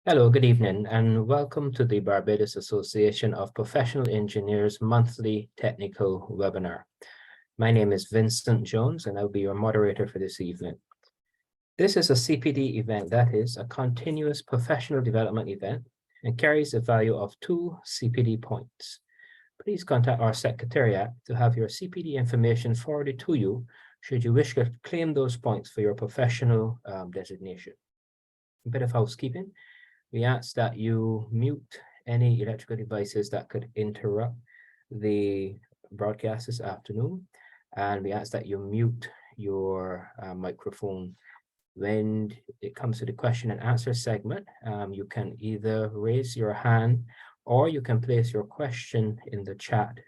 Hello, good evening, and welcome to the Barbados Association of Professional Engineers monthly technical webinar. My name is Vincent Jones, and I'll be your moderator for this evening. This is a CPD event, that is a continuous professional development event, and carries the value of 2 CPD points. Please contact our secretariat to have your CPD information forwarded to you should you wish to claim those points for your professional designation. A bit of housekeeping. We ask that you mute any electrical devices that could interrupt the broadcast this afternoon. And we ask that you mute your microphone. When it comes to the question and answer segment, you can either raise your hand or you can place your question in the chat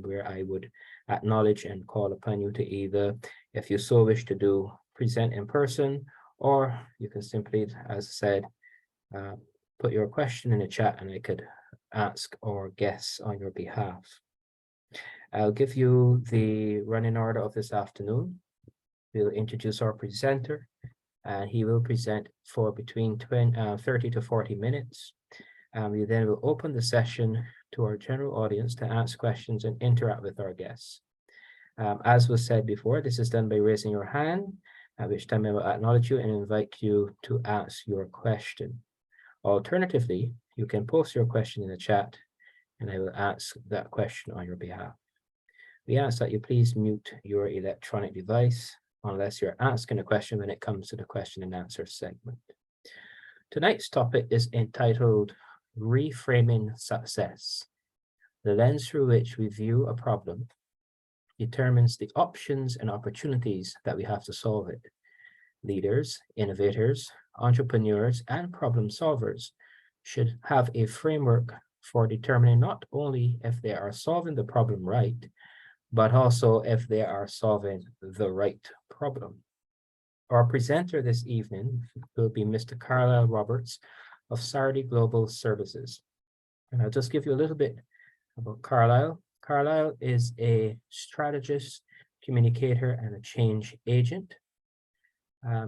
where I would acknowledge and call upon you to either, if you so wish to do, present in person, or you can simply, as I said, put your question in the chat and I could ask or guess on your behalf. I'll give you the running order of this afternoon. We'll introduce our presenter and he will present for between 30 to 40 minutes. We then will open the session to our general audience to ask questions and interact with our guests. As was said before, this is done by raising your hand, at which time I will acknowledge you and invite you to ask your question. Alternatively, you can post your question in the chat and I will ask that question on your behalf. We ask that you please mute your electronic device unless you're asking a question when it comes to the question and answer segment. Tonight's topic is entitled Reframing Success. The lens through which we view a problem determines the options and opportunities that we have to solve it. Leaders, innovators, entrepreneurs, and problem solvers should have a framework for determining not only if they are solving the problem right, but also if they are solving the right problem. Our presenter this evening will be Mr. Carlyle Roberts of Sardi Global Services. And I'll just give you a little bit about Carlyle. Carlyle is a strategist, communicator, and a change agent.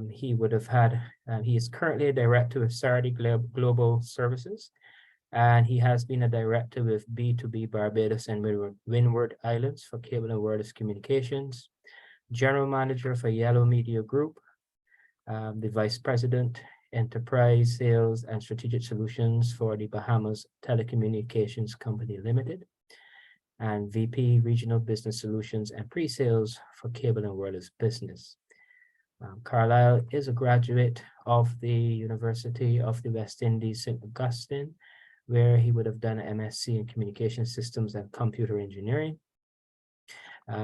He is currently a director with Sardi Global Services, and he has been a director with B2B Barbados and Windward Islands for Cable and Wireless Communications, general manager for Yellow Media Group, the vice president, enterprise sales and strategic solutions for the Bahamas Telecommunications Company Limited, and VP Regional Business Solutions and Pre-Sales for Cable and Wireless Business. Carlyle is a graduate of the University of the West Indies, St. Augustine, where he would have done an MSc in Communication Systems and Computer Engineering.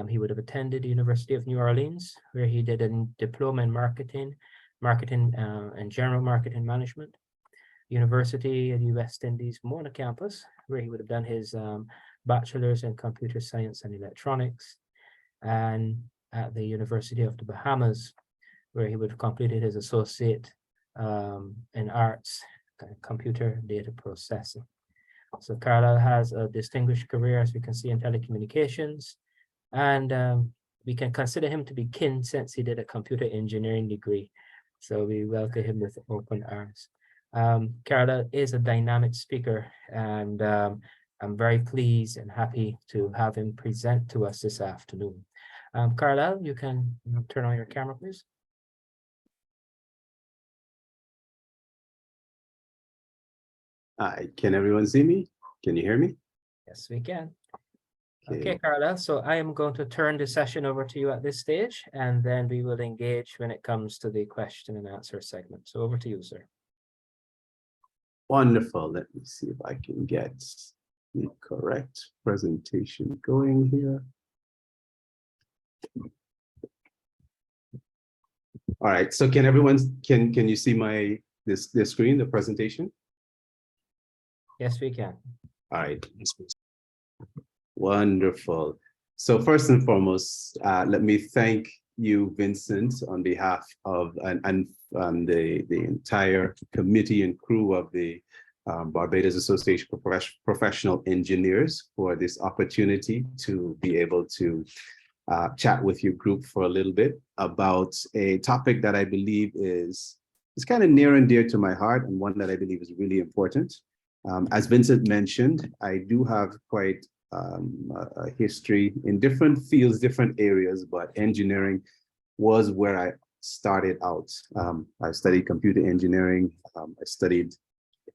He would have attended the University of New Orleans, where he did a diploma in marketing and general marketing management. University of the West Indies, Mona campus, where he would have done his bachelor's in computer science and electronics. And at the University of the Bahamas, where he would have completed his associate in arts, computer data processing. So Carlyle has a distinguished career, as we can see, in telecommunications, and we can consider him to be kin since he did a computer engineering degree. So we welcome him with open arms. Carlyle is a dynamic speaker, and I'm very pleased and happy to have him present to us this afternoon. Carlyle, you can turn on your camera, please. Hi, can everyone see me? Can you hear me? Yes, we can. Okay, Carlyle, so I am going to turn the session over to you at this stage, and then we will engage when it comes to the question and answer segment. So over to you, sir. Wonderful. Let me see if I can get the correct presentation going here. All right, so can everyone, can you see this screen, the presentation? Yes, we can. All right. Wonderful. So first and foremost, let me thank you, Vincent, on behalf of the entire committee and crew of the Barbados Association of Professional Engineers for this opportunity to be able to chat with your group for a little bit about a topic that I believe is is kind of near and dear to my heart and one that I believe is really important. As Vincent mentioned, I do have quite a history in different fields, different areas, but engineering was where I started out. I studied computer engineering. I studied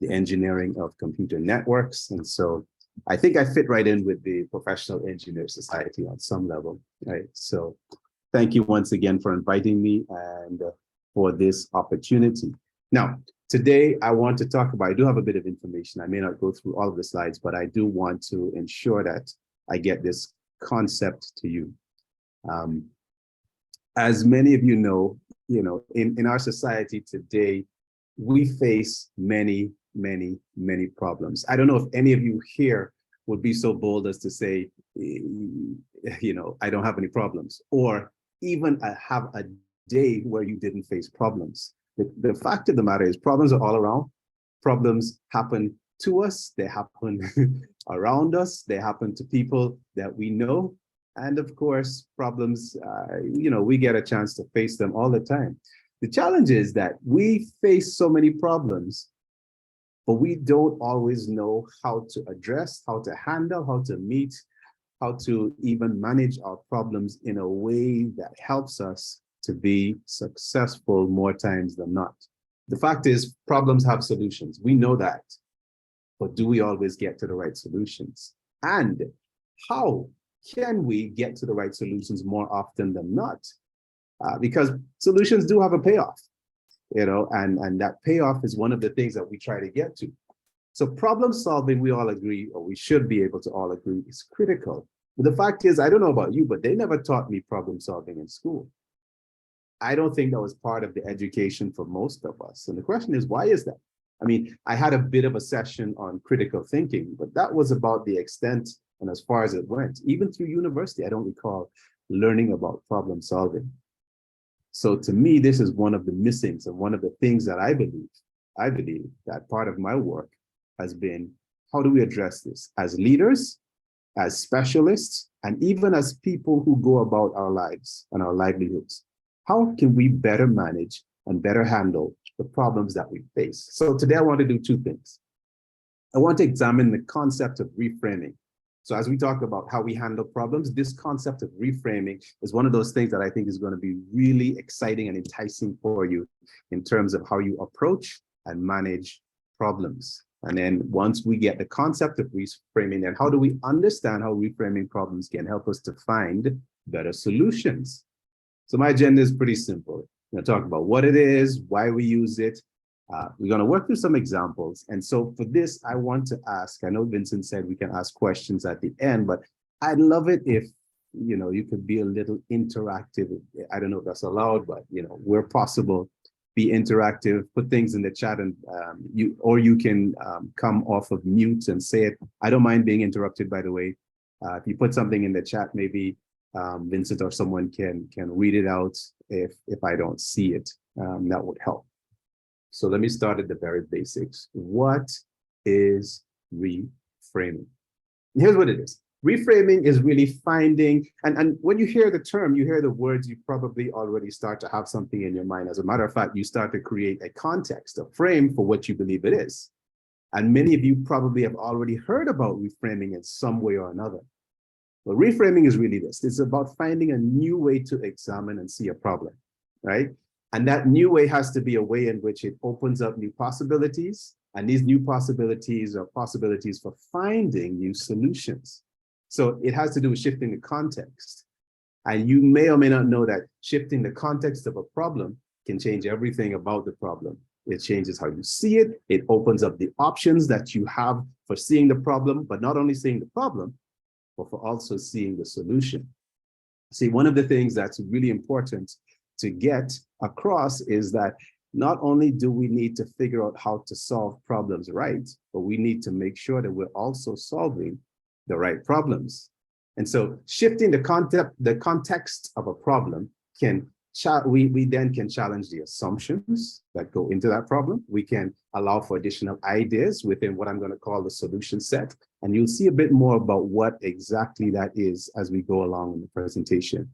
the engineering of computer networks. And so I think I fit right in with the Professional Engineer Society on some level, right? So thank you once again for inviting me and for this opportunity. Now, today I want to talk about, I do have a bit of information. I may not go through all of the slides, but I do want to ensure that I get this concept to you. As many of you know, in our society today, we face many problems. I don't know if any of you here would be so bold as to say, I don't have any problems, or even have a day where you didn't face problems. The fact of the matter is problems are all around. Problems happen to us, they happen around us, they happen to people that we know. And of course, problems, we get a chance to face them all the time. The challenge is that we face so many problems, but we don't always know how to address, how to handle, how to meet, how to even manage our problems in a way that helps us to be successful more times than not. The fact is, problems have solutions. We know that, but do we always get to the right solutions? And how can we get to the right solutions more often than not? Because solutions do have a payoff, and that payoff is one of the things that we try to get to. So problem solving, we all agree, or we should be able to all agree, is critical. But the fact is, I don't know about you, but they never taught me problem solving in school. I don't think that was part of the education for most of us. And the question is, why is that? I mean, I had a bit of a session on critical thinking, but that was about the extent and as far as it went. Even through university, I don't recall learning about problem solving. So to me, this is one of the missings and one of the things that I believe that part of my work has been, how do we address this as leaders, as specialists, and even as people who go about our lives and our livelihoods? How can we better manage and better handle the problems that we face? So today I want to do two things. I want to examine the concept of reframing. So as we talk about how we handle problems, this concept of reframing is one of those things that I think is going to be really exciting and enticing for you in terms of how you approach and manage problems. And then once we get the concept of reframing, then how do we understand how reframing problems can help us to find better solutions? So my agenda is pretty simple. I'm going to talk about what it is, why we use it. We're going to work through some examples. And so for this, I want to ask, I know Vincent said we can ask questions at the end, but I'd love it if, you could be a little interactive. I don't know if that's allowed, but, where possible, be interactive, put things in the chat, and you can come off of mute and say it. I don't mind being interrupted, by the way. If you put something in the chat, maybe Vincent or someone can read it out if I don't see it. That would help. So let me start at the very basics. What is reframing? And here's what it is. Reframing is really finding, and when you hear the term, you hear the words, you probably already start to have something in your mind. As a matter of fact, you start to create a context, a frame for what you believe it is. And many of you probably have already heard about reframing in some way or another. But reframing is really this. It's about finding a new way to examine and see a problem, right? And that new way has to be a way in which it opens up new possibilities. And these new possibilities are possibilities for finding new solutions. So it has to do with shifting the context. And you may or may not know that shifting the context of a problem can change everything about the problem. It changes how you see it. It opens up the options that you have for seeing the problem, but not only seeing the problem, but for also seeing the solution. See, one of the things that's really important to get across is that not only do we need to figure out how to solve problems right, but we need to make sure that we're also solving the right problems. And so shifting the context of a problem can, we then can challenge the assumptions that go into that problem. We can allow for additional ideas within what I'm going to call the solution set. And you'll see a bit more about what exactly that is as we go along in the presentation.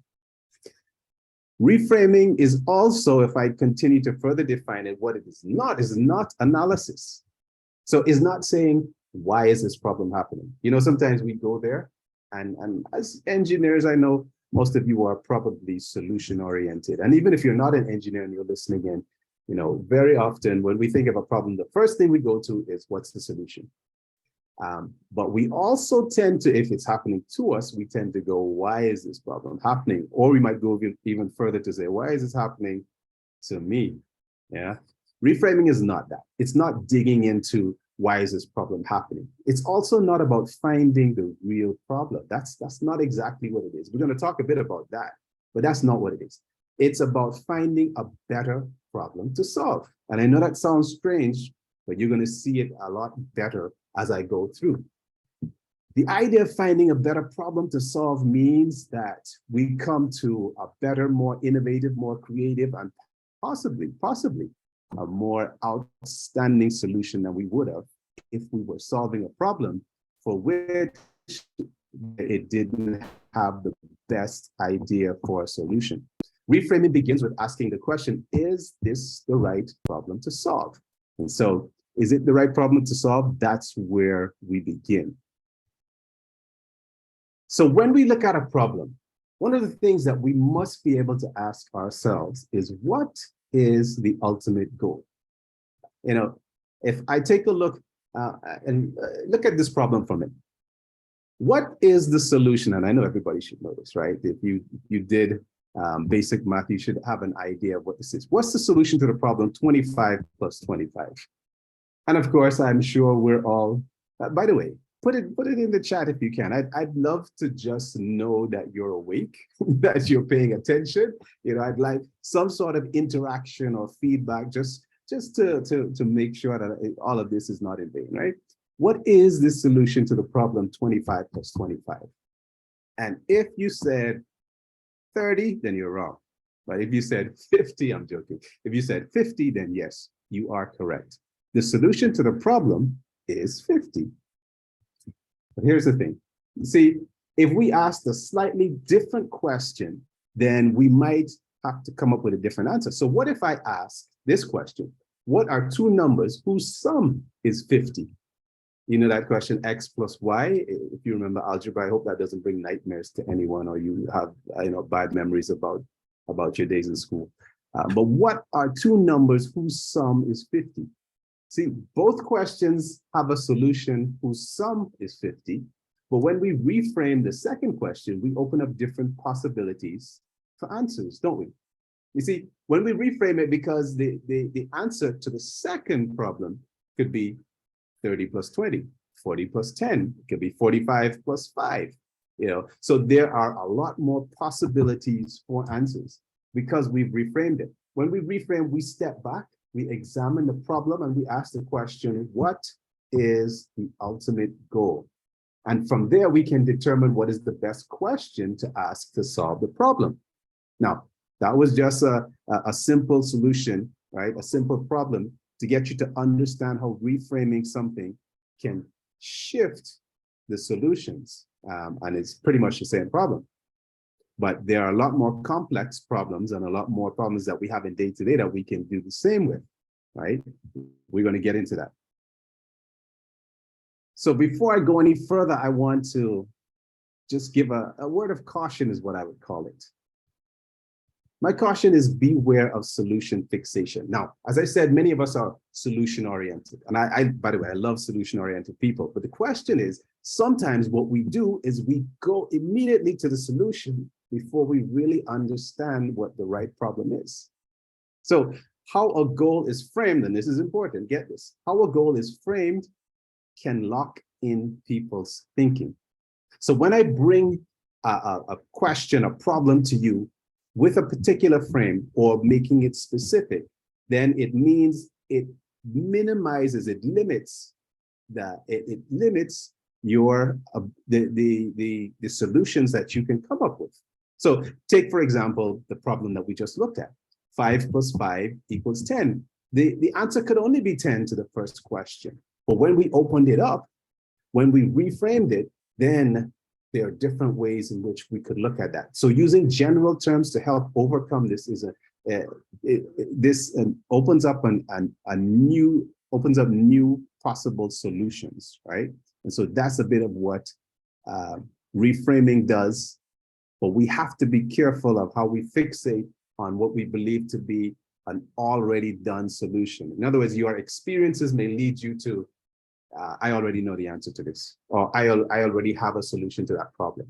Reframing is also, if I continue to further define it, what it is not analysis. So it's not saying, why is this problem happening? You know, sometimes we go there, and as engineers, I know most of you are probably solution oriented. And even if you're not an engineer and you're listening in, you know, very often when we think of a problem, the first thing we go to is, what's the solution? But we also tend to, if it's happening to us, we tend to go, why is this problem happening? Or we might go even further to say, why is this happening to me? Yeah. Reframing is not that. It's not digging into why is this problem happening. It's also not about finding the real problem. That's not exactly what it is. We're going to talk a bit about that, but that's not what it is. It's about finding a better problem to solve. And I know that sounds strange, but you're going to see it a lot better as I go through. The idea of finding a better problem to solve means that we come to a better, more innovative, more creative, and possibly a more outstanding solution than we would have if we were solving a problem for which it didn't have the best idea for a solution. Reframing begins with asking the question, is this the right problem to solve? And so, is it the right problem to solve? That's where we begin. So when we look at a problem, one of the things that we must be able to ask ourselves is, what is the ultimate goal? You know, if I take a look and look at this problem from it, what is the solution? And I know everybody should know this, right? If you did basic math, you should have an idea of what this is. What's the solution to the problem 25 plus 25? And of course, I'm sure we're all, by the way, put it in the chat if you can. I'd love to just know that you're awake, that you're paying attention. You know, I'd like some sort of interaction or feedback just to make sure that all of this is not in vain, right? What is the solution to the problem 25 plus 25? And if you said 30, then you're wrong. But if you said 50, I'm joking. If you said 50, then yes, you are correct. The solution to the problem is 50. But here's the thing. You see, if we asked a slightly different question, then we might have to come up with a different answer. So what if I ask this question? What are two numbers whose sum is 50? You know that question, x plus y? If you remember algebra, I hope that doesn't bring nightmares to anyone, or you have bad memories about your days in school. But what are two numbers whose sum is 50? See, both questions have a solution whose sum is 50, but when we reframe the second question, we open up different possibilities for answers, don't we? You see, when we reframe it, because the answer to the second problem could be 30 plus 20, 40 plus 10, it could be 45 plus 5, you know, so there are a lot more possibilities for answers because we've reframed it. When we reframe, we step back, we examine the problem, and we ask the question, what is the ultimate goal? And from there, we can determine what is the best question to ask to solve the problem. Now, that was just a simple solution, right? A simple problem to get you to understand how reframing something can shift the solutions. And it's pretty much the same problem. But there are a lot more complex problems and a lot more problems that we have in day-to-day that we can do the same with, right? We're going to get into that. So before I go any further, I want to just give a word of caution is what I would call it. My caution is beware of solution fixation. Now, as I said, many of us are solution-oriented. And by the way, I love solution-oriented people. But the question is, sometimes what we do is we go immediately to the solution before we really understand what the right problem is. So how a goal is framed, and this is important, get this, how a goal is framed can lock in people's thinking. So when I bring a question, a problem to you with a particular frame or making it specific, then it means it minimizes, it limits your the solutions that you can come up with. So take, for example, the problem that we just looked at. 5 plus 5 equals 10. The answer could only be 10 to the first question. But when we opened it up, when we reframed it, then there are different ways in which we could look at that. So using general terms to help overcome this is opens up new possible solutions, right? And so that's a bit of what reframing does, but we have to be careful of how we fixate on what we believe to be an already done solution. In other words, your experiences may lead you to, I already know the answer to this, or I already have a solution to that problem.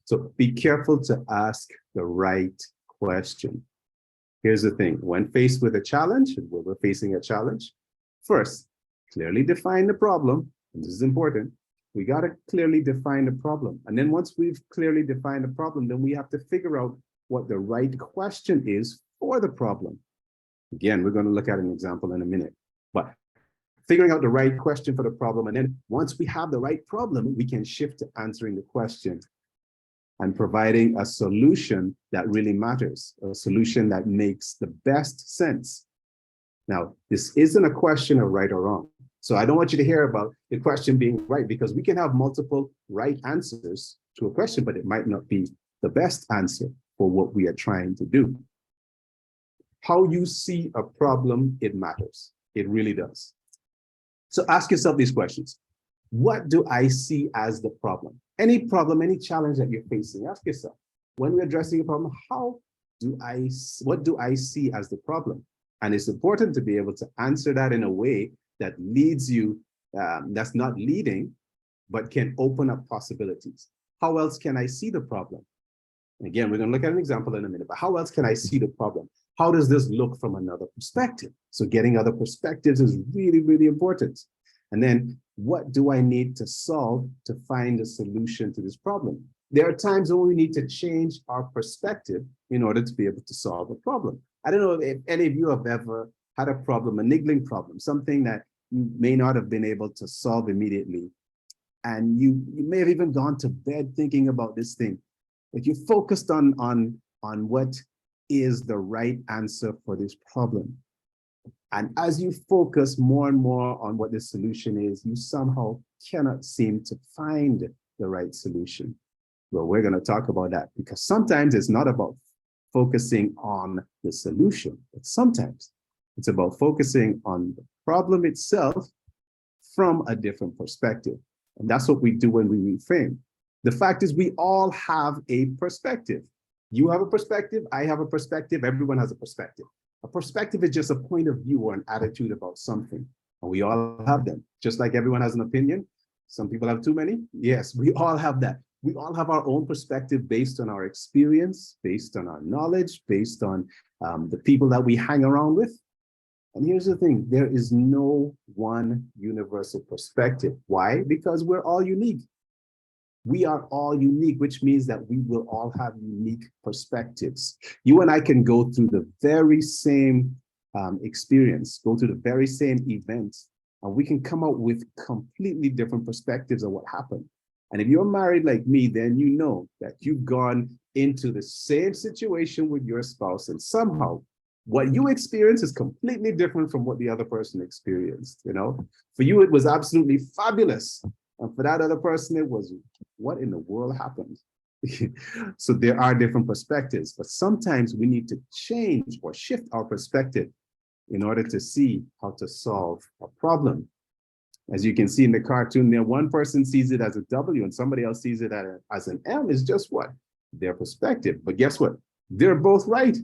So be careful to ask the right question. Here's the thing, when faced with a challenge, when we're facing a challenge, first, clearly define the problem, and this is important. We got to clearly define the problem. And then once we've clearly defined the problem, then we have to figure out what the right question is for the problem. Again, we're going to look at an example in a minute, but figuring out the right question for the problem. And then once we have the right problem, we can shift to answering the question and providing a solution that really matters, a solution that makes the best sense. Now, this isn't a question of right or wrong. So I don't want you to hear about the question being right, because we can have multiple right answers to a question, but it might not be the best answer for what we are trying to do. How you see a problem, it matters. It really does. So ask yourself these questions. What do I see as the problem? Any problem, any challenge that you're facing, ask yourself, when we're addressing a problem, what do I see as the problem? And it's important to be able to answer that in a way that leads you, that's not leading, but can open up possibilities. How else can I see the problem? Again, we're going to look at an example in a minute, but how else can I see the problem? How does this look from another perspective? So getting other perspectives is really, really important. And then what do I need to solve to find a solution to this problem? There are times when we need to change our perspective in order to be able to solve a problem. I don't know if any of you have ever had a problem, a niggling problem, something that you may not have been able to solve immediately. And you may have even gone to bed thinking about this thing, but you focused on what is the right answer for this problem. And as you focus more and more on what the solution is, you somehow cannot seem to find the right solution. Well, we're going to talk about that, because sometimes it's not about focusing on the solution, but sometimes it's about focusing on the problem itself from a different perspective. And that's what we do when we reframe. The fact is, we all have a perspective. You have a perspective, I have a perspective, everyone has a perspective. A perspective is just a point of view or an attitude about something. And we all have them. Just like everyone has an opinion. Some people have too many. Yes, we all have that. We all have our own perspective based on our experience, based on our knowledge, based on the people that we hang around with. And here's the thing, there is no one universal perspective. Why? Because we're all unique. We are all unique, which means that we will all have unique perspectives. You and I can go through the very same experience, go through the very same events, and we can come out with completely different perspectives of what happened. And if you're married like me, then you know that you've gone into the same situation with your spouse, and somehow what you experience is completely different from what the other person experienced. You know, for you, it was absolutely fabulous. And for that other person, it was, what in the world happened? So there are different perspectives, but sometimes we need to change or shift our perspective in order to see how to solve a problem. As you can see in the cartoon there, one person sees it as a W and somebody else sees it as an M. Is just what? Their perspective. But guess what? They're both right.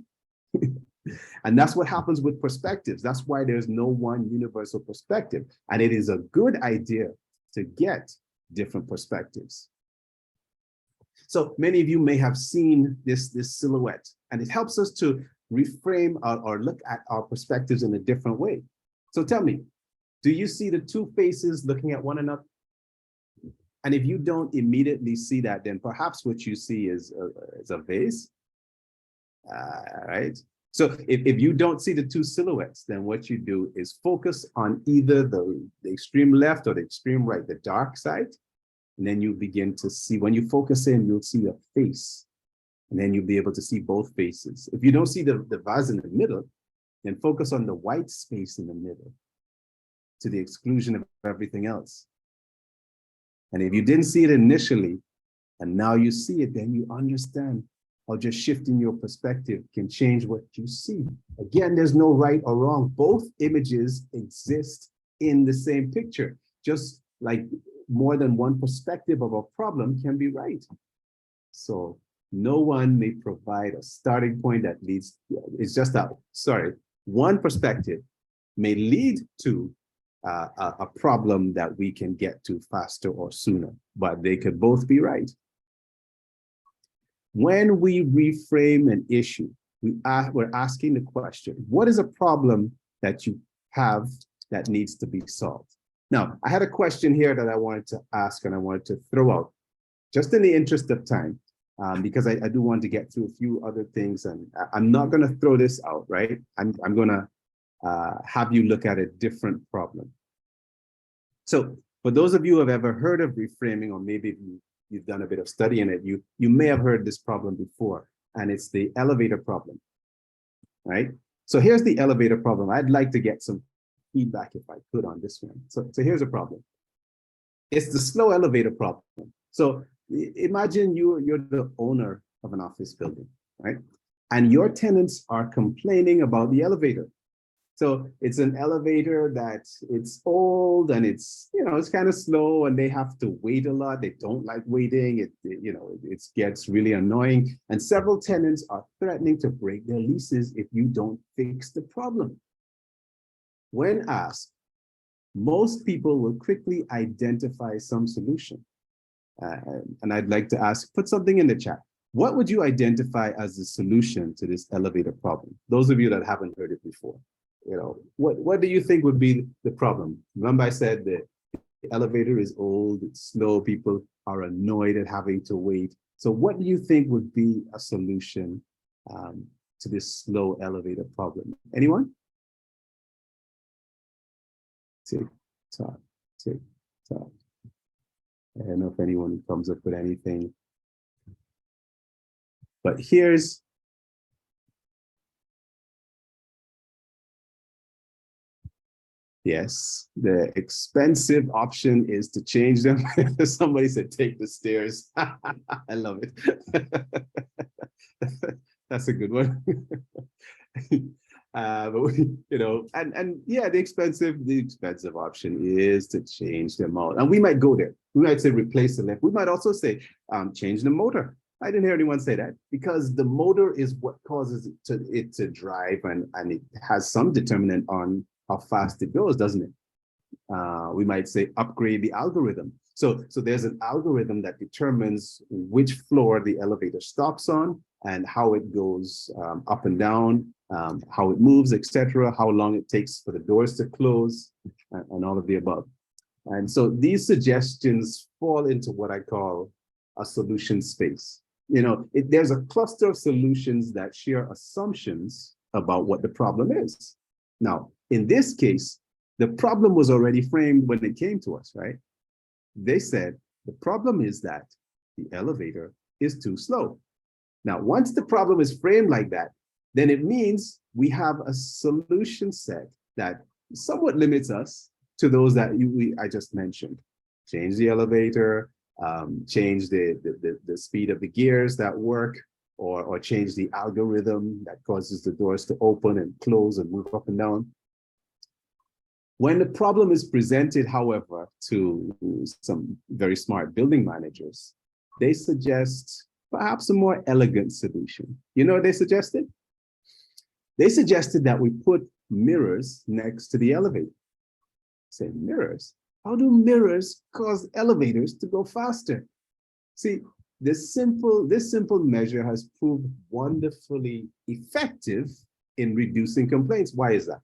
And that's what happens with perspectives. That's why there's no one universal perspective. And it is a good idea to get different perspectives. So many of you may have seen this silhouette, and it helps us to reframe or look at our perspectives in a different way. So tell me, do you see the two faces looking at one another? And if you don't immediately see that, then perhaps what you see is a vase, right? So if you don't see the two silhouettes, then what you do is focus on either the extreme left or the extreme right, the dark side. And then you begin to see, when you focus in, you'll see a face. And then you'll be able to see both faces. If you don't see the vase in the middle, then focus on the white space in the middle to the exclusion of everything else. And if you didn't see it initially, And now you see it, then you understand how just shifting your perspective can change what you see. Again, there's no right or wrong. Both images exist in the same picture. Just like more than one perspective of a problem can be right. So no one may provide a starting point that leads, it's just that, sorry, one perspective may lead to a problem that we can get to faster or sooner, but they could both be right. When we reframe an issue, we're asking the question, what is a problem that you have that needs to be solved? Now, I had a question here that I wanted to ask and I wanted to throw out, just in the interest of time, because I do want to get through a few other things, and I'm not going to throw this out, right? I'm going to have you look at a different problem. So for those of you who have ever heard of reframing, or maybe you've done a bit of study in it, you may have heard this problem before, and it's the elevator problem, right? So here's the elevator problem. I'd like to get some feedback if I could on this one. So here's a problem. It's the slow elevator problem. So imagine you're the owner of an office building, right? And your tenants are complaining about the elevator. So it's an elevator that it's old and it's, it's kind of slow and they have to wait a lot. They don't like waiting. It gets really annoying. And several tenants are threatening to break their leases if you don't fix the problem. When asked, most people will quickly identify some solution. And I'd like to ask, put something in the chat. What would you identify as the solution to this elevator problem? Those of you that haven't heard it before. What do you think would be the problem? Remember I said the elevator is old, it's slow, people are annoyed at having to wait. So what do you think would be a solution to this slow elevator problem? Anyone? Tick, tock, tick, tock. I don't know if anyone comes up with anything. But here's yes, the expensive option is to change them. Somebody said, take the stairs. I love it. That's a good one. And yeah, the expensive option is to change them out. And we might go there. We might say replace the lift. We might also say change the motor. I didn't hear anyone say that, because the motor is what causes it to drive, and it has some determinant on how fast it goes, doesn't it? We might say upgrade the algorithm. So there's an algorithm that determines which floor the elevator stops on and how it goes up and down, how it moves, etc., how long it takes for the doors to close, and all of the above. And so these suggestions fall into what I call a solution space. There's a cluster of solutions that share assumptions about what the problem is. Now, in this case, the problem was already framed when it came to us, right? They said the problem is that the elevator is too slow. Now, once the problem is framed like that, then it means we have a solution set that somewhat limits us to those that I just mentioned. Change the elevator, change the speed of the gears that work, or change the algorithm that causes the doors to open and close and move up and down. When the problem is presented, however, to some very smart building managers, they suggest perhaps a more elegant solution. You know what they suggested? They suggested that we put mirrors next to the elevator. Say, mirrors? How do mirrors cause elevators to go faster? See, this simple measure has proved wonderfully effective in reducing complaints. Why is that?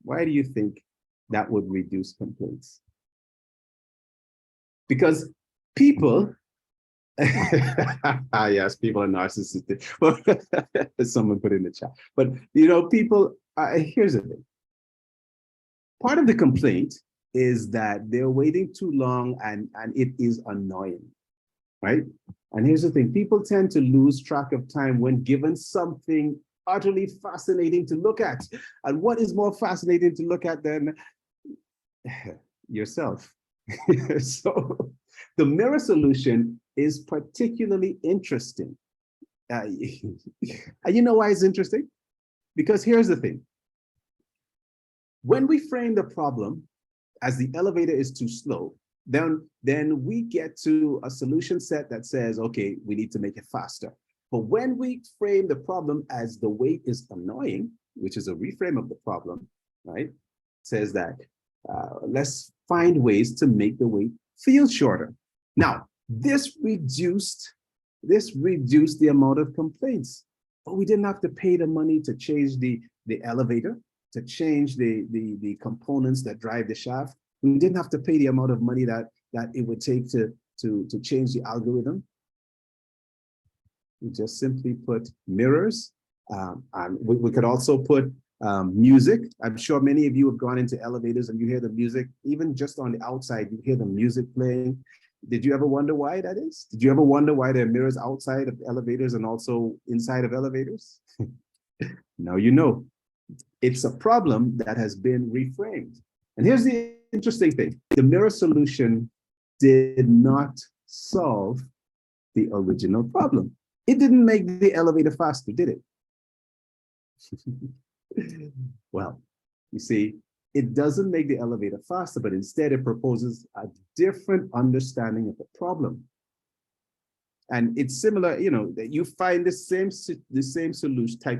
Why do you think that would reduce complaints? Because people, yes, people are narcissistic. Someone put in the chat. But people, here's the thing. Part of the complaint is that they're waiting too long and it is annoying, right? And here's the thing, people tend to lose track of time when given something utterly fascinating to look at. And what is more fascinating to look at than yourself? So the mirror solution is particularly interesting. And you know why it's interesting? Because here's the thing. When we frame the problem as the elevator is too slow, then we get to a solution set that says, okay, we need to make it faster. But when we frame the problem as the wait is annoying, which is a reframe of the problem, right? Says that let's find ways to make the wait feel shorter. Now, this reduced the amount of complaints, but we didn't have to pay the money to change the elevator, to change the components that drive the shaft. We didn't have to pay the amount of money that it would take to change the algorithm. We just simply put mirrors. And we could also put music. I'm sure many of you have gone into elevators and you hear the music, even just on the outside, you hear the music playing. Did you ever wonder why that is? Did you ever wonder why there are mirrors outside of elevators and also inside of elevators? Now you know. It's a problem that has been reframed. And here's the interesting thing. The mirror solution did not solve the original problem. It didn't make the elevator faster, did it? Well, you see, it doesn't make the elevator faster, but instead it proposes a different understanding of the problem. And it's similar, you know, that you find the same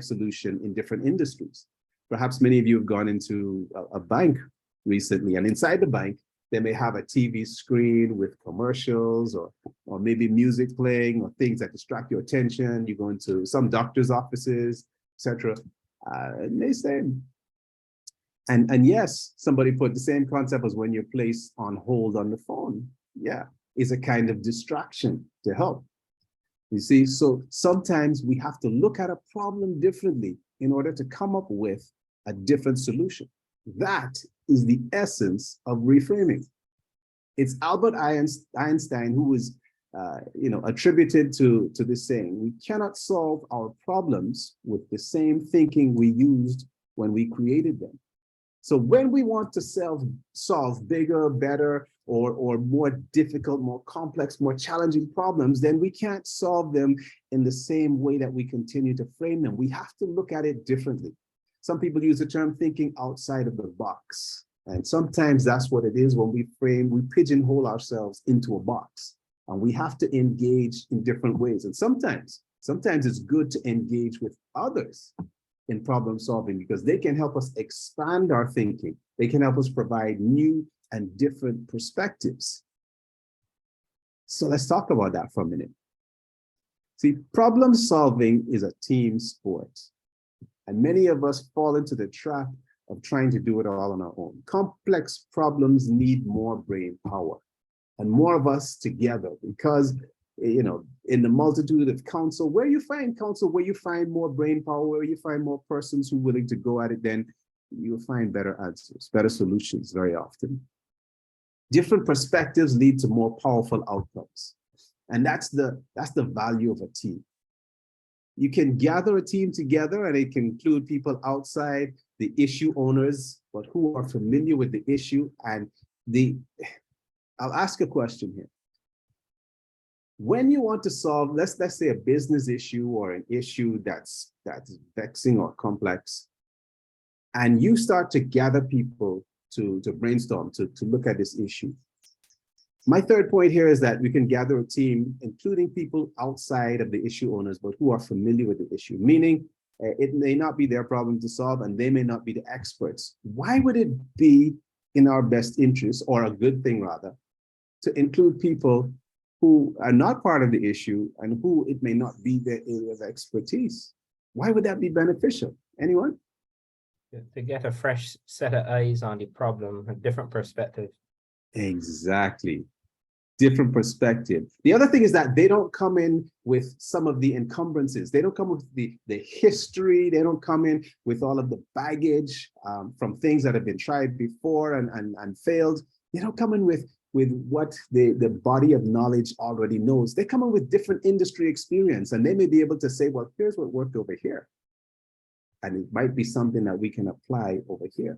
solution in different industries. Perhaps many of you have gone into a bank recently, and inside the bank, they may have a TV screen with commercials or maybe music playing or things that distract your attention. You go into some doctor's offices, etc. And they say, and yes, somebody put the same concept as when you're placed on hold on the phone. Yeah, is a kind of distraction to help. You see, so sometimes we have to look at a problem differently in order to come up with a different solution. That is the essence of reframing. It's Albert Einstein who is attributed to this saying: we cannot solve our problems with the same thinking we used when we created them. So when we want to solve bigger, better, or more difficult, more complex, more challenging problems, then we can't solve them in the same way that we continue to frame them. We have to look at it differently. Some people use the term thinking outside of the box. And sometimes that's what it is when we pigeonhole ourselves into a box. And we have to engage in different ways. And sometimes it's good to engage with others in problem solving, because they can help us expand our thinking. They can help us provide new and different perspectives. So let's talk about that for a minute. See, problem solving is a team sport. And many of us fall into the trap of trying to do it all on our own. Complex problems need more brain power and more of us together, because, you know, in the multitude of counsel, where you find more brain power, where you find more persons who are willing to go at it, then you'll find better answers, better solutions very often. Different perspectives lead to more powerful outcomes. And that's the value of a team. You can gather a team together, and it can include people outside the issue owners, but who are familiar with the issue. And I'll ask a question here. When you want to solve, let's say, a business issue or an issue that's vexing or complex, and you start to gather people to brainstorm, to look at this issue. My third point here is that we can gather a team, including people outside of the issue owners, but who are familiar with the issue, meaning it may not be their problem to solve, and they may not be the experts. Why would it be in our best interest, or a good thing rather, to include people who are not part of the issue and who it may not be their area of expertise? Why would that be beneficial? Anyone? To get a fresh set of eyes on the problem, a different perspective. Exactly. Different perspective. The other thing is that they don't come in with some of the encumbrances. They don't come with the history. They don't come in with all of the baggage from things that have been tried before and failed. They don't come in with what the body of knowledge already knows. They come in with different industry experience, and they may be able to say, well, here's what worked over here. And it might be something that we can apply over here.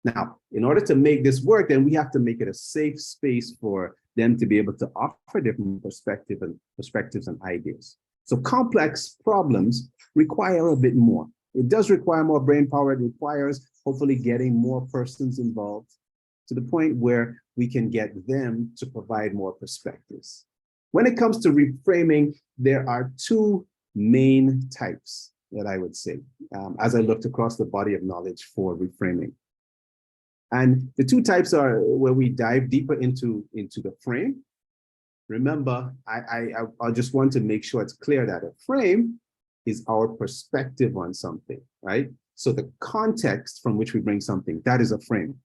Now, in order to make this work, then we have to make it a safe space for them to be able to offer different perspectives and ideas. So complex problems require a bit more. It does require more brain power. It requires hopefully getting more persons involved to the point where we can get them to provide more perspectives. When it comes to reframing, there are two main types that I would say, as I looked across the body of knowledge for reframing. And the two types are where we dive deeper into the frame. Remember, I just want to make sure it's clear that a frame is our perspective on something, right? So the context from which we bring something, that is a frame.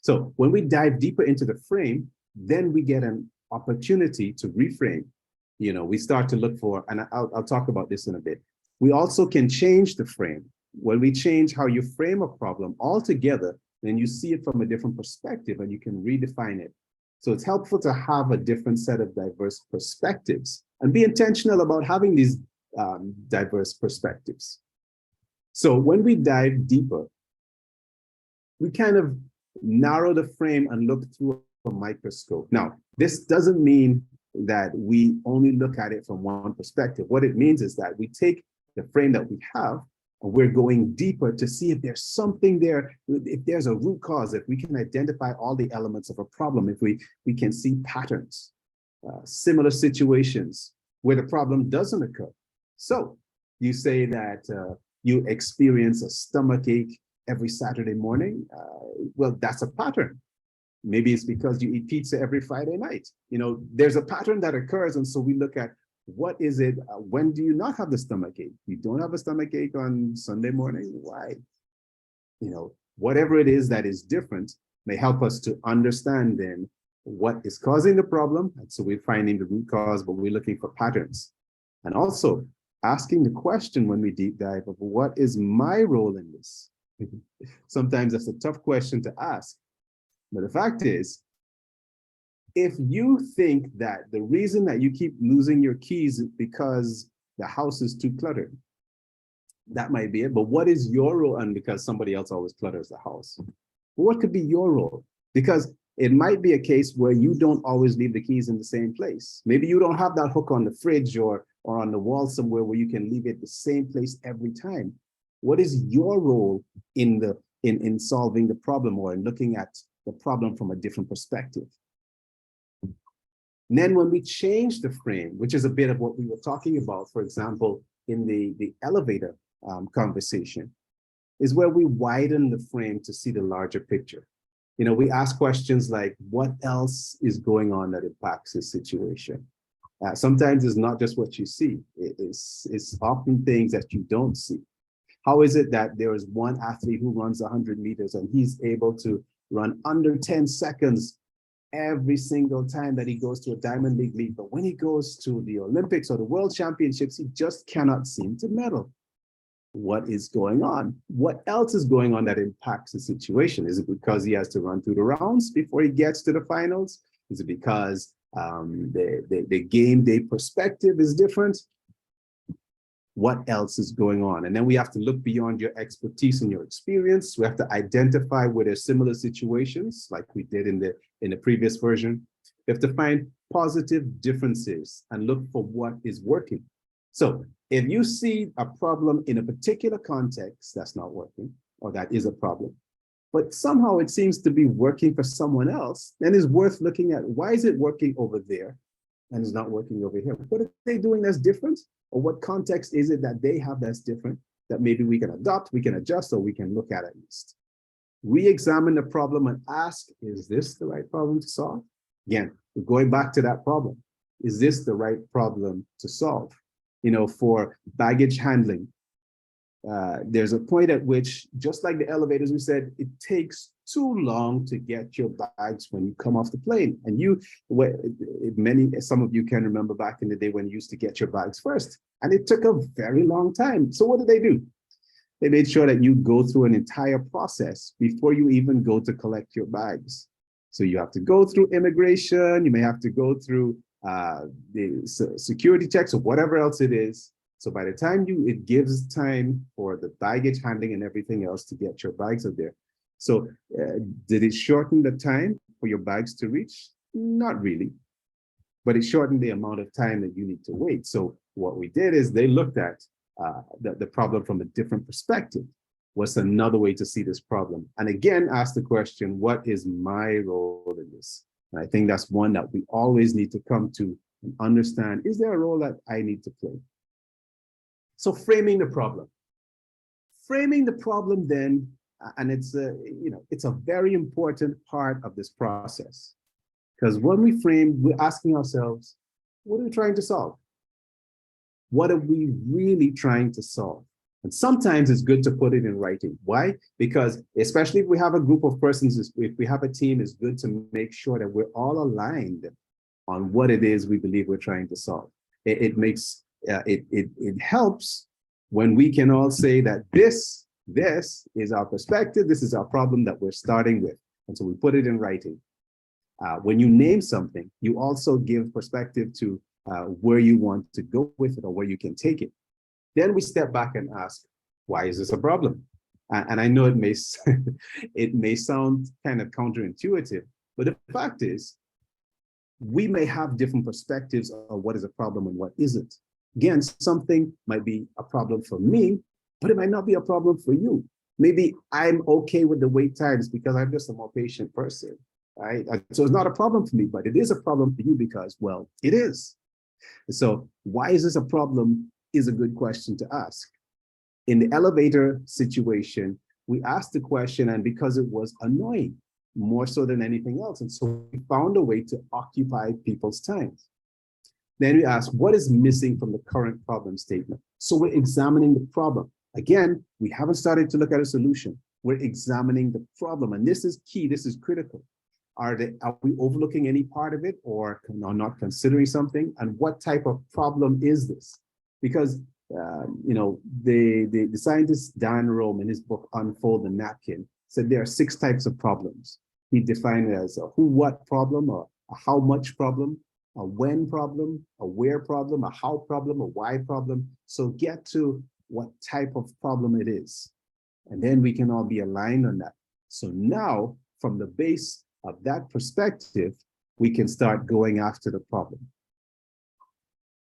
So when we dive deeper into the frame, then we get an opportunity to reframe. You know, we start to look for, and I'll talk about this in a bit. We also can change the frame. When we change how you frame a problem altogether, then you see it from a different perspective and you can redefine it. So it's helpful to have a different set of diverse perspectives and be intentional about having these diverse perspectives. So when we dive deeper, we kind of narrow the frame and look through a microscope. Now, this doesn't mean that we only look at it from one perspective. What it means is that we take the frame that we have and we're going deeper to see if there's something there, if there's a root cause, if we can identify all the elements of a problem, if we can see patterns, similar situations where the problem doesn't occur. So you say that you experience a stomachache every Saturday morning. Well, that's a pattern. Maybe it's because you eat pizza every Friday night. You know, there's a pattern that occurs. And so we look at what is it, when do you not have the stomachache? You don't have a stomachache on Sunday morning? Why? You know, whatever it is that is different may help us to understand then what is causing the problem. And so we're finding the root cause, but we're looking for patterns. And also asking the question when we deep dive of what is my role in this? Sometimes that's a tough question to ask. But the fact is, if you think that the reason that you keep losing your keys is because the house is too cluttered, that might be it. But what is your role? And because somebody else always clutters the house. What could be your role? Because it might be a case where you don't always leave the keys in the same place. Maybe you don't have that hook on the fridge or on the wall somewhere where you can leave it the same place every time. What is your role in solving the problem or in looking at the problem from a different perspective? And then when we change the frame, which is a bit of what we were talking about, for example, in the elevator conversation, is where we widen the frame to see the larger picture. You know, we ask questions like, what else is going on that impacts this situation? Sometimes it's not just what you see. It's often things that you don't see. How is it that there is one athlete who runs 100 meters and he's able to run under 10 seconds every single time that he goes to a Diamond League meet, but when he goes to the Olympics or the World Championships, he just cannot seem to medal? What is going on? What else is going on that impacts the situation? Is it because he has to run through the rounds before he gets to the finals? Is it because the game day perspective is different? What else is going on? And then we have to look beyond your expertise and your experience. We have to identify where there's similar situations, like we did in the previous version. We have to find positive differences and look for what is working. So if you see a problem in a particular context that's not working, or that is a problem, but somehow it seems to be working for someone else, then it's worth looking at why is it working over there and it's not working over here? What are they doing that's different? Or what context is it that they have that's different that maybe we can adopt, we can adjust, or we can look at least? Re-examine the problem and ask, is this the right problem to solve? Again, we're going back to that problem. Is this the right problem to solve? You know, for baggage handling, there's a point at which, just like the elevators, we said, it takes too long to get your bags when you come off the plane. And some of you can remember back in the day when you used to get your bags first, and it took a very long time. So what did they do? They made sure that you go through an entire process before you even go to collect your bags. So you have to go through immigration, you may have to go through the security checks or whatever else it is. So by the time it gives time for the baggage handling and everything else to get your bags up there. So did it shorten the time for your bags to reach? Not really. but it shortened the amount of time that you need to wait. So what we did is they looked at the problem from a different perspective. What's another way to see this problem? And again, ask the question, what is my role in this? And I think that's one that we always need to come to and understand, is there a role that I need to play? So framing the problem. Framing the problem then, and it's a very important part of this process. Because when we frame, we're asking ourselves, what are we trying to solve? What are we really trying to solve? And sometimes it's good to put it in writing. Why? Because especially if we have a group of persons, if we have a team, it's good to make sure that we're all aligned on what it is we believe we're trying to solve. It helps when we can all say that this is our perspective, this is our problem that we're starting with. And so we put it in writing. When you name something, you also give perspective to where you want to go with it or where you can take it. Then we step back and ask, why is this a problem? And I know it may sound kind of counterintuitive, but the fact is, we may have different perspectives of what is a problem and what isn't. Again, something might be a problem for me, but it might not be a problem for you. Maybe I'm okay with the wait times because I'm just a more patient person, right? So it's not a problem for me, but it is a problem for you because, well, it is. So why is this a problem is a good question to ask. In the elevator situation, we asked the question, and because it was annoying, more so than anything else. And so we found a way to occupy people's time. Then we asked, what is missing from the current problem statement? So we're examining the problem. Again, we haven't started to look at a solution. We're examining the problem. And this is key, this is critical. Are we overlooking any part of it or not considering something? And what type of problem is this? Because the scientist Dan Rome in his book Unfold the Napkin said there are 6 types of problems. He defined it as a who, what problem, a how much problem, a when problem, a where problem, a how problem, a why problem. So get to what type of problem it is. And then we can all be aligned on that. So now, from the base of that perspective, we can start going after the problem,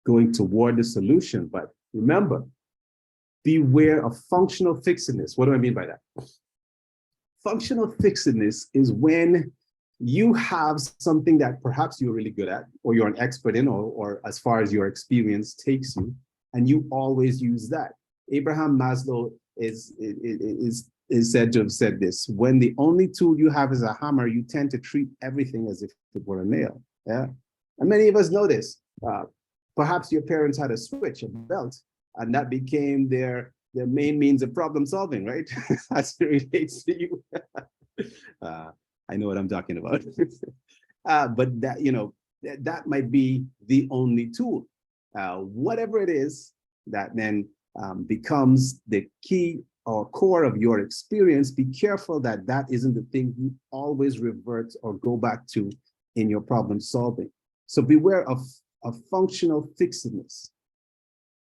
going toward the solution. But remember, beware of functional fixedness. What do I mean by that? Functional fixedness is when you have something that perhaps you're really good at, or you're an expert in, or as far as your experience takes you, and you always use that. Abraham Maslow is said to have said this: when the only tool you have is a hammer, you tend to treat everything as if it were a nail. Yeah, and many of us know this. Perhaps your parents had a switch, a belt, and that became their main means of problem solving, right? As it relates to you. I know what I'm talking about. But that might be the only tool. Whatever it is that then becomes the key or core of your experience, be careful that that isn't the thing you always revert or go back to in your problem solving. So beware of functional fixedness.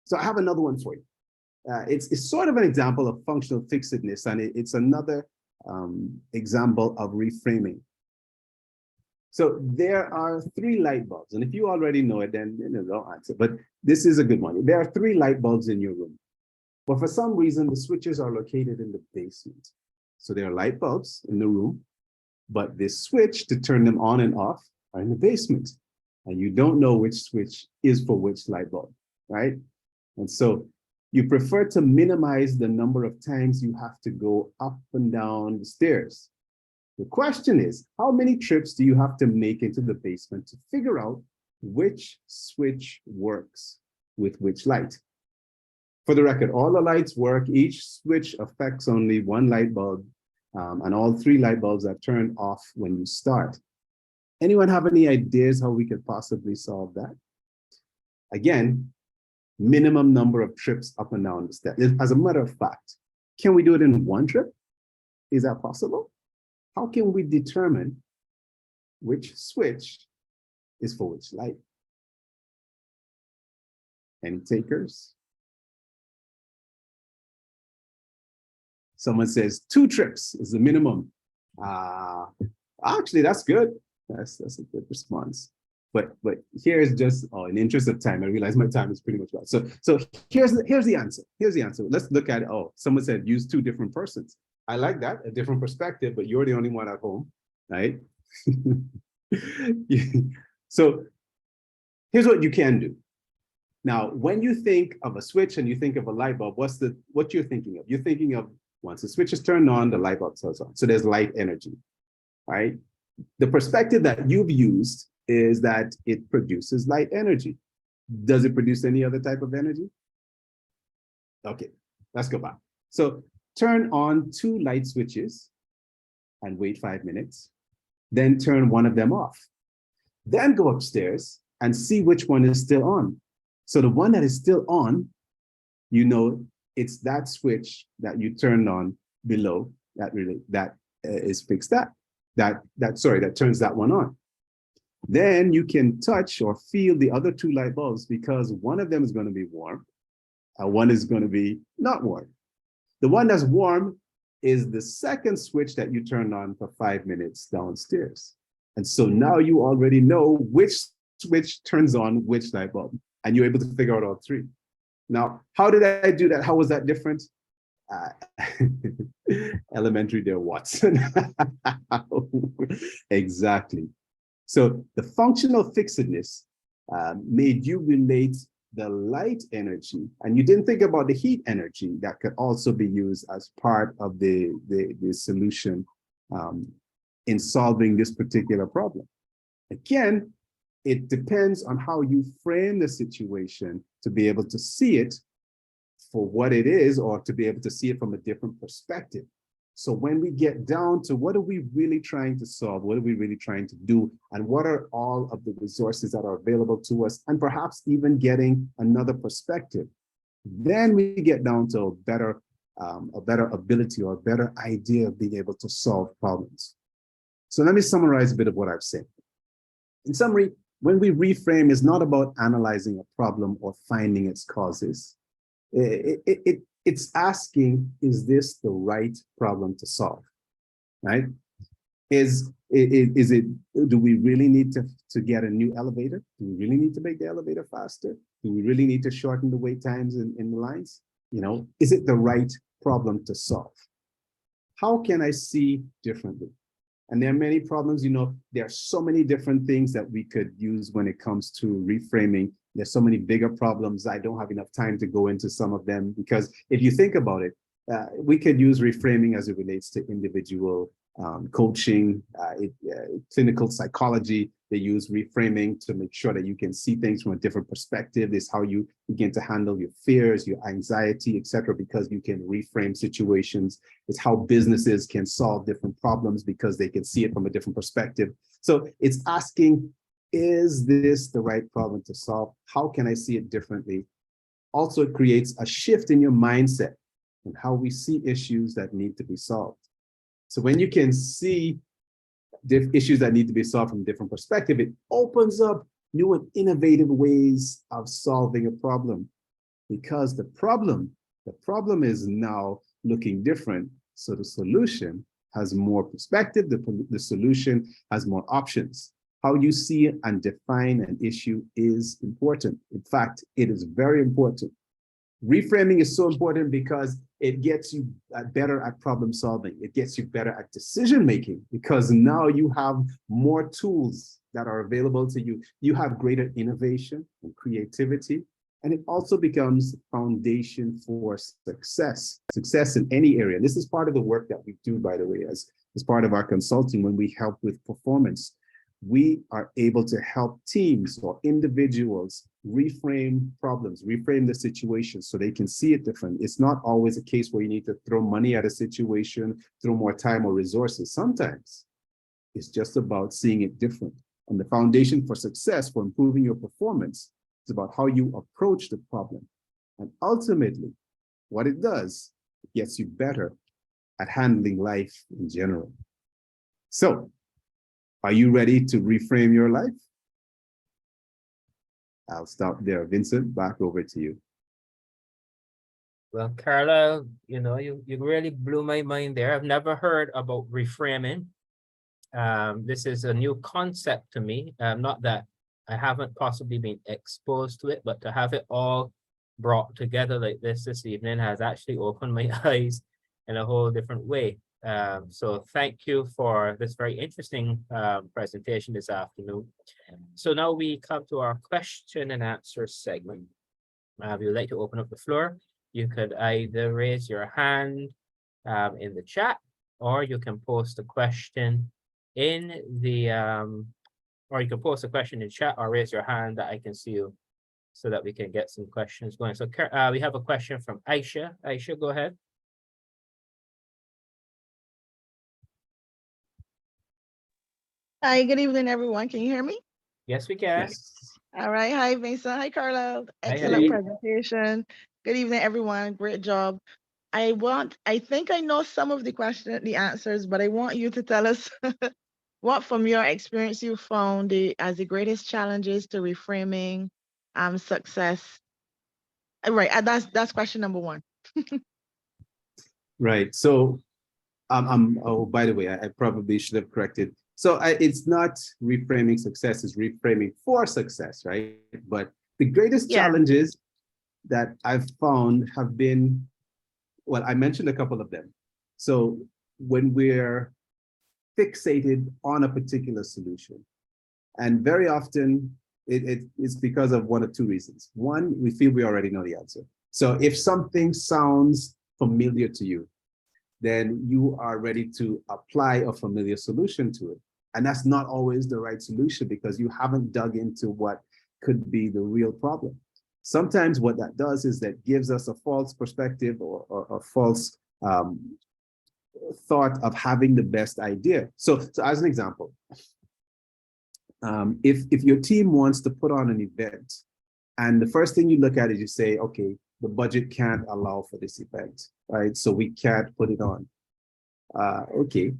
So I have another one for you. It's sort of an example of functional fixedness, and it's another example of reframing. So there are 3 light bulbs, and if you already know it, then don't answer, but this is a good one. There are 3 light bulbs in your room, but for some reason, the switches are located in the basement. So there are light bulbs in the room, but the switch to turn them on and off are in the basement, and you don't know which switch is for which light bulb, right? And so you prefer to minimize the number of times you have to go up and down the stairs. The question is, how many trips do you have to make into the basement to figure out which switch works with which light? For the record, all the lights work. Each switch affects only 1 light bulb, and all 3 light bulbs are turned off when you start. Anyone have any ideas how we could possibly solve that? Again, minimum number of trips up and down the stairs. As a matter of fact, can we do it in 1 trip? Is that possible? How can we determine which switch is for which light? Any takers? Someone says 2 trips is the minimum. Actually, that's good. That's a good response. But here's just, oh, in the interest of time, I realize my time is pretty much gone. So here's the answer. Here's the answer. Let's look at it. Oh, someone said use two different persons. I like that, a different perspective, but you're the only one at home, right? So here's what you can do. Now, when you think of a switch and you think of a light bulb, what you're thinking of? You're thinking of once the switch is turned on, the light bulb turns on. So there's light energy, right? The perspective that you've used is that it produces light energy. Does it produce any other type of energy? Okay, let's go back. So turn on two light switches and wait 5 minutes, then turn one of them off. Then go upstairs and see which one is still on. So the one that is still on, you know, it's that switch that you turned on below that is fixed that turns that one on. Then you can touch or feel the other two light bulbs because one of them is going to be warm and one is going to be not warm. The one that's warm is the second switch that you turned on for 5 minutes downstairs. And so now you already know which switch turns on which light bulb, and you're able to figure out all three. Now, how did I do that? How was that different? Elementary there, Watson. Exactly. So the functional fixedness made you relate the light energy, and you didn't think about the heat energy that could also be used as part of the solution in solving this particular problem. Again, it depends on how you frame the situation to be able to see it for what it is, or to be able to see it from a different perspective. So when we get down to what are we really trying to solve, what are we really trying to do, and what are all of the resources that are available to us, and perhaps even getting another perspective, then we get down to a better ability or a better idea of being able to solve problems. So let me summarize a bit of what I've said. In summary, when we reframe, it's not about analyzing a problem or finding its causes. It's asking, is this the right problem to solve, right? Is it, do we really need to get a new elevator? Do we really need to make the elevator faster? Do we really need to shorten the wait times in the lines? You know, is it the right problem to solve? How can I see differently? And there are many problems, you know, there are so many different things that we could use when it comes to reframing. There's so many bigger problems. I don't have enough time to go into some of them, because if you think about it, we could use reframing as it relates to individual coaching, clinical psychology. They use reframing to make sure that you can see things from a different perspective. This is how you begin to handle your fears, your anxiety, etc., because you can reframe situations. It's how businesses can solve different problems because they can see it from a different perspective. So it's asking, is this the right problem to solve? How can I see it differently? Also, it creates a shift in your mindset and how we see issues that need to be solved. So when you can see issues that need to be solved from a different perspective, it opens up new and innovative ways of solving a problem, because the problem is now looking different. So the solution has more perspective, the solution has more options. How you see and define an issue is important. In fact, it is very important. Reframing is so important because it gets you better at problem solving. It gets you better at decision making, because now you have more tools that are available to you. You have greater innovation and creativity, and it also becomes foundation for success in any area. This is part of the work that we do, by the way, as part of our consulting. When we help with performance, we are able to help teams or individuals reframe problems, reframe the situation so they can see it different. It's not always a case where you need to throw money at a situation, throw more time or resources. Sometimes it's just about seeing it different. And the foundation for success, for improving your performance, is about how you approach the problem. And ultimately, what it does, it gets you better at handling life in general. So, are you ready to reframe your life? I'll stop there. Vincent, back over to you. Well, Carlyle, you really blew my mind there. I've never heard about reframing. This is a new concept to me. Not that I haven't possibly been exposed to it, but to have it all brought together like this evening has actually opened my eyes in a whole different way. So thank you for this very interesting presentation this afternoon. So now we come to our question and answer segment. If you'd like to open up the floor, you could either raise your hand in the chat, or you can post a question in the or you can post a question in chat or raise your hand that I can see you so that we can get some questions going. So we have a question from Aisha. Aisha, go ahead. Hi, good evening, everyone. Can you hear me? Yes, we can. Yes. All right. Hi, Vincent. Hi, Carlyle. Hi, Excellent hi. presentation. Good evening, everyone. Great job. I think I know some of the answers, but I want you to tell us what from your experience you found as the greatest challenges to reframing success. Right. That's question number one. Right. So oh, by the way, I probably should have corrected. So it's not reframing success, it's reframing for success, right? But the greatest Yeah. challenges that I've found have been, well, I mentioned a couple of them. So when we're fixated on a particular solution, and very often it's because of one of two reasons. One, we feel we already know the answer. So if something sounds familiar to you, then you are ready to apply a familiar solution to it. And that's not always the right solution because you haven't dug into what could be the real problem. Sometimes what that does is that gives us a false perspective or a false thought of having the best idea. So as an example, if your team wants to put on an event, and the first thing you look at is you say, okay, the budget can't allow for this event, right? So we can't put it on. Okay,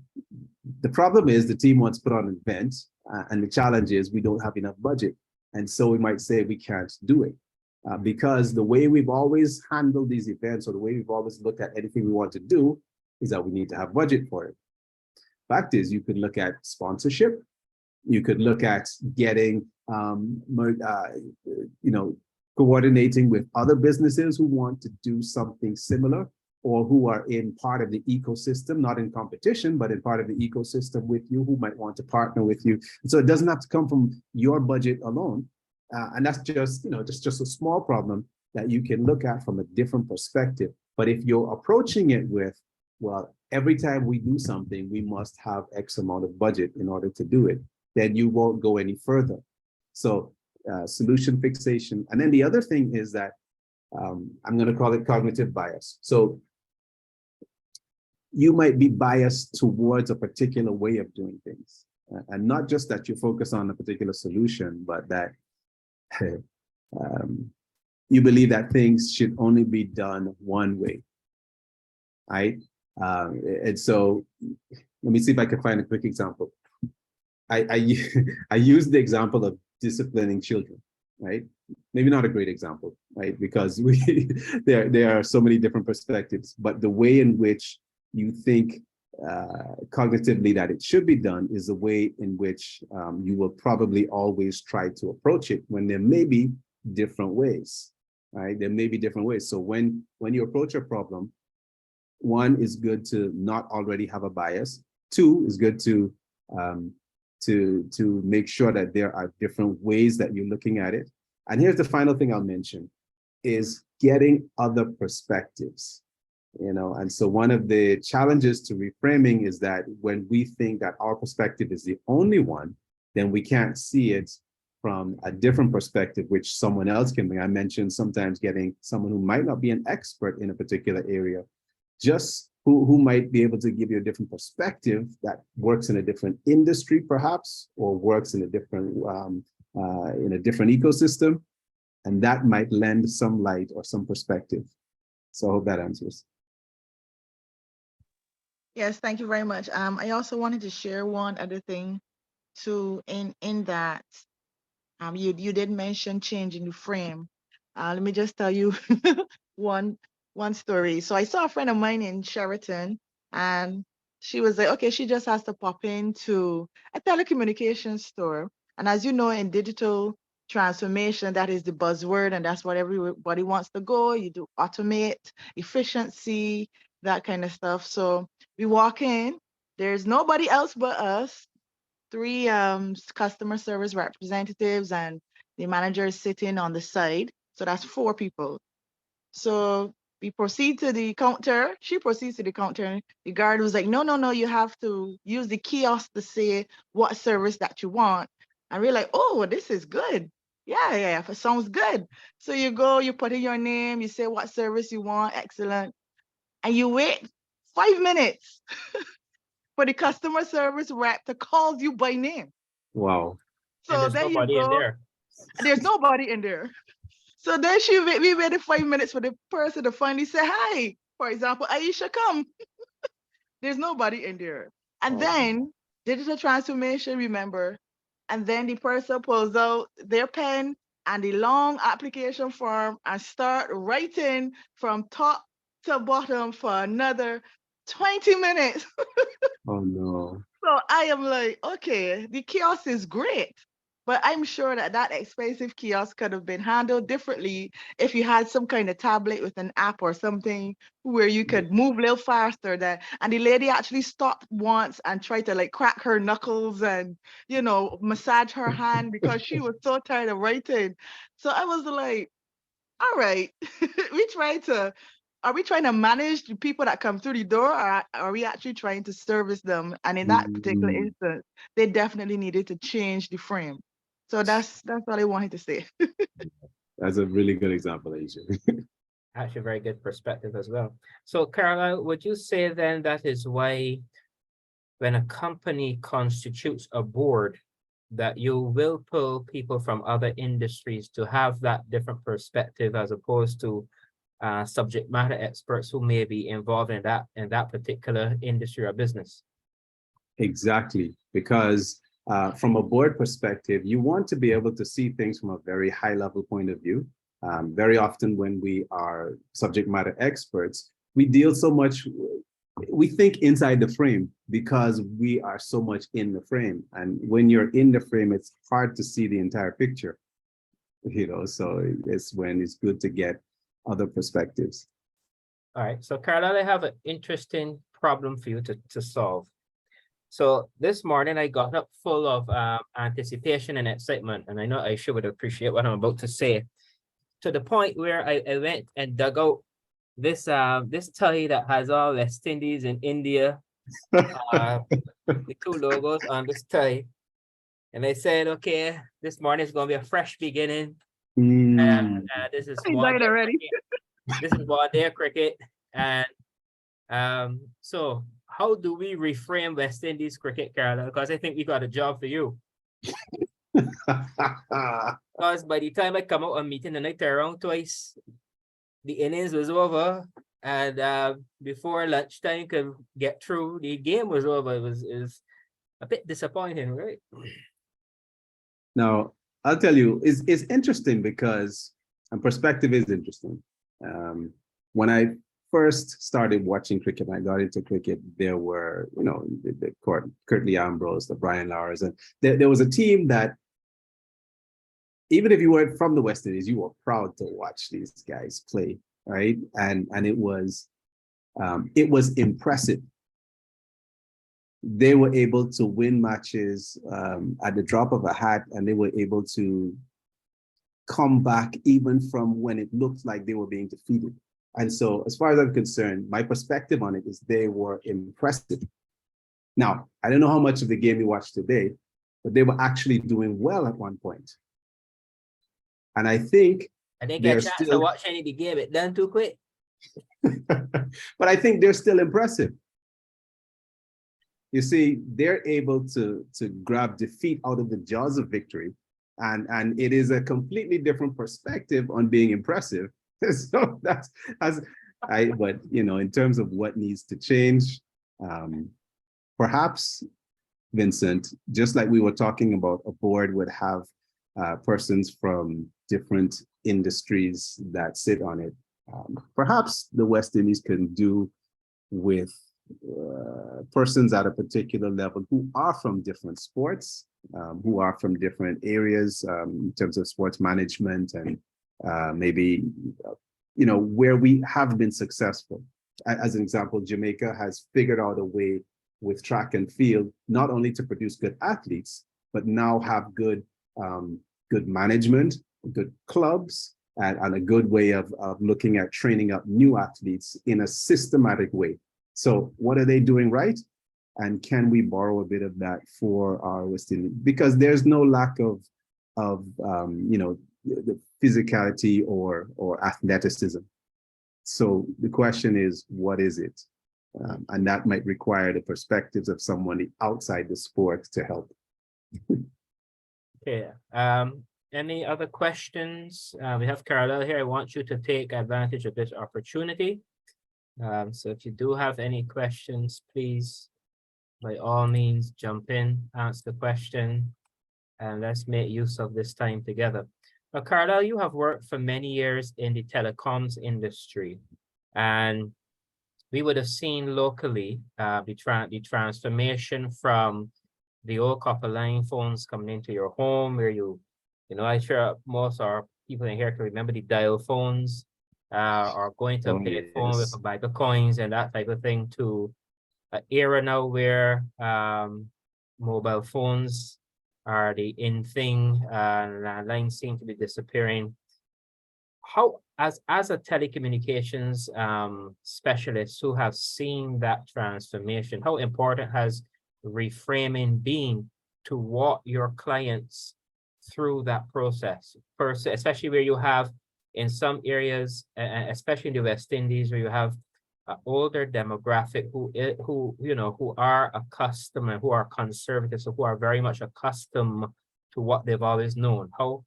the problem is the team wants to put on an event, and the challenge is we don't have enough budget. And so we might say we can't do it because the way we've always handled these events, or the way we've always looked at anything we want to do, is that we need to have budget for it. Fact is, you could look at sponsorship. You could look at getting, coordinating with other businesses who want to do something similar, or who are in part of the ecosystem, not in competition, but in part of the ecosystem with you, who might want to partner with you. And so it doesn't have to come from your budget alone. And that's just a small problem that you can look at from a different perspective. But if you're approaching it with, well, every time we do something, we must have X amount of budget in order to do it, then you won't go any further. So solution fixation. And then the other thing is that I'm going to call it cognitive bias. So you might be biased towards a particular way of doing things. And not just that you focus on a particular solution, but that you believe that things should only be done one way, right? And so let me see if I can find a quick example. I use the example of disciplining children, right? Maybe not a great example, right? Because there are so many different perspectives, but the way in which you think cognitively that it should be done is the way in which you will probably always try to approach it, when there may be different ways, right? There may be different ways. So when you approach a problem, one is good to not already have a bias. Two is good to make sure that there are different ways that you're looking at it. And here's the final thing I'll mention is getting other perspectives. And so one of the challenges to reframing is that when we think that our perspective is the only one, then we can't see it from a different perspective, which someone else can bring. I mentioned sometimes getting someone who might not be an expert in a particular area, just who might be able to give you a different perspective that works in a different industry, perhaps, or works in a different ecosystem, and that might lend some light or some perspective. So I hope that answers. Yes, thank you very much. I also wanted to share one other thing too in that you did mention changing the frame. Let me just tell you one story. So I saw a friend of mine in Sheraton, and she was like, okay, she just has to pop into a telecommunications store. And as you know, in digital transformation, that is the buzzword, and that's what everybody wants to go. You do automate, efficiency, that kind of stuff. So we walk in, there's nobody else but us, three customer service representatives, and the manager is sitting on the side. So that's 4 people. So we proceed to the counter. She proceeds to the counter. The guard was like, no, no, no, you have to use the kiosk to say what service that you want. And we're like, oh, this is good. Yeah, yeah, it sounds good. So you go, you put in your name, you say what service you want, excellent. And you wait 5 minutes for the customer service rep to call you by name. Wow. And So there's then you nobody in go, there. there's nobody in there. So then we waited 5 minutes for the person to finally say, hi. For example, Aisha, come. There's nobody in there. And Oh. then digital transformation, remember, and then the person pulls out their pen and the long application form and start writing from top to bottom for another 20 minutes. Oh no. So I am like, okay, the kiosk is great, but I'm sure that that expensive kiosk could have been handled differently if you had some kind of tablet with an app or something where you could move a little faster. And the lady actually stopped once and tried to like crack her knuckles and, massage her hand because she was so tired of writing. So I was like, all right, are we trying to manage the people that come through the door, or are we actually trying to service them? And in that particular Mm, instance, they definitely needed to change the frame. So that's all I wanted to say. that's a really good example, Asia. Actually, a very good perspective as well. So, Carlyle, would you say then that is why when a company constitutes a board, that you will pull people from other industries to have that different perspective as opposed to subject matter experts who may be involved in that particular industry or business? Exactly, because from a board perspective, you want to be able to see things from a very high level point of view. Very often when we are subject matter experts, we deal so much, we think inside the frame because we are so much in the frame. And when you're in the frame, it's hard to see the entire picture, so it's when it's good to get other perspectives. All right, so Carlyle, I have an interesting problem for you to solve. So this morning I got up full of anticipation and excitement, and I know Aisha would appreciate what I'm about to say, to the point where I went and dug out this tie that has all West Indies and India, the 2 logos on this tie. And I said, okay, this morning is going to be a fresh beginning. And this is one day already. This is one day cricket. And so how do we reframe West Indies cricket, Carolyn? Because I think we got a job for you. Because by the time I come out a meeting and I turn around twice, the innings was over, and before lunchtime could get through, the game was over. It was a bit disappointing, right? Now, I'll tell you, it's interesting because perspective is interesting. When I first started watching cricket, and I got into cricket, there were, the Curtly Ambrose, the Brian Lowers, and there was a team that, even if you weren't from the West Indies, you were proud to watch these guys play, right? And it was impressive. They were able to win matches at the drop of a hat, and they were able to come back even from when it looked like they were being defeated. And so, as far as I'm concerned, my perspective on it is they were impressive. Now, I don't know how much of the game you watched today, but they were actually doing well at one point. And I think I didn't get a chance to watch any of the game. It done too quick. But I think they're still impressive. You see, they're able to grab defeat out of the jaws of victory. And it is a completely different perspective on being impressive. So but in terms of what needs to change, perhaps, Vincent, just like we were talking about, a board would have persons from different industries that sit on it. Perhaps the West Indies can do with persons at a particular level who are from different sports, who are from different areas in terms of sports management and maybe, where we have been successful. As an example, Jamaica has figured out a way with track and field, not only to produce good athletes, but now have good management, good clubs, and a good way of looking at training up new athletes in a systematic way. So what are they doing right? And can we borrow a bit of that for our West Indian? Because there's no lack of the physicality or athleticism. So the question is, what is it? And that might require the perspectives of someone outside the sport to help. Okay. Any other questions? We have Carlyle here. I want you to take advantage of this opportunity. So if you do have any questions, please, by all means, jump in, ask the question, and let's make use of this time together. Now, Carlyle, you have worked for many years in the telecoms industry, and we would have seen locally the transformation from the old copper line phones coming into your home, where I'm sure most of our people in here can remember the dial phones, or going to a pay phone with a bag of coins and that type of thing, to an era now where mobile phones are the in thing, and landlines seem to be disappearing. How, as a telecommunications specialist who have seen that transformation, how important has reframing been to walk your clients through that process? First, especially where you have in some areas, especially in the West Indies, where you have an older demographic who are accustomed, who are conservative, so who are very much accustomed to what they've always known. How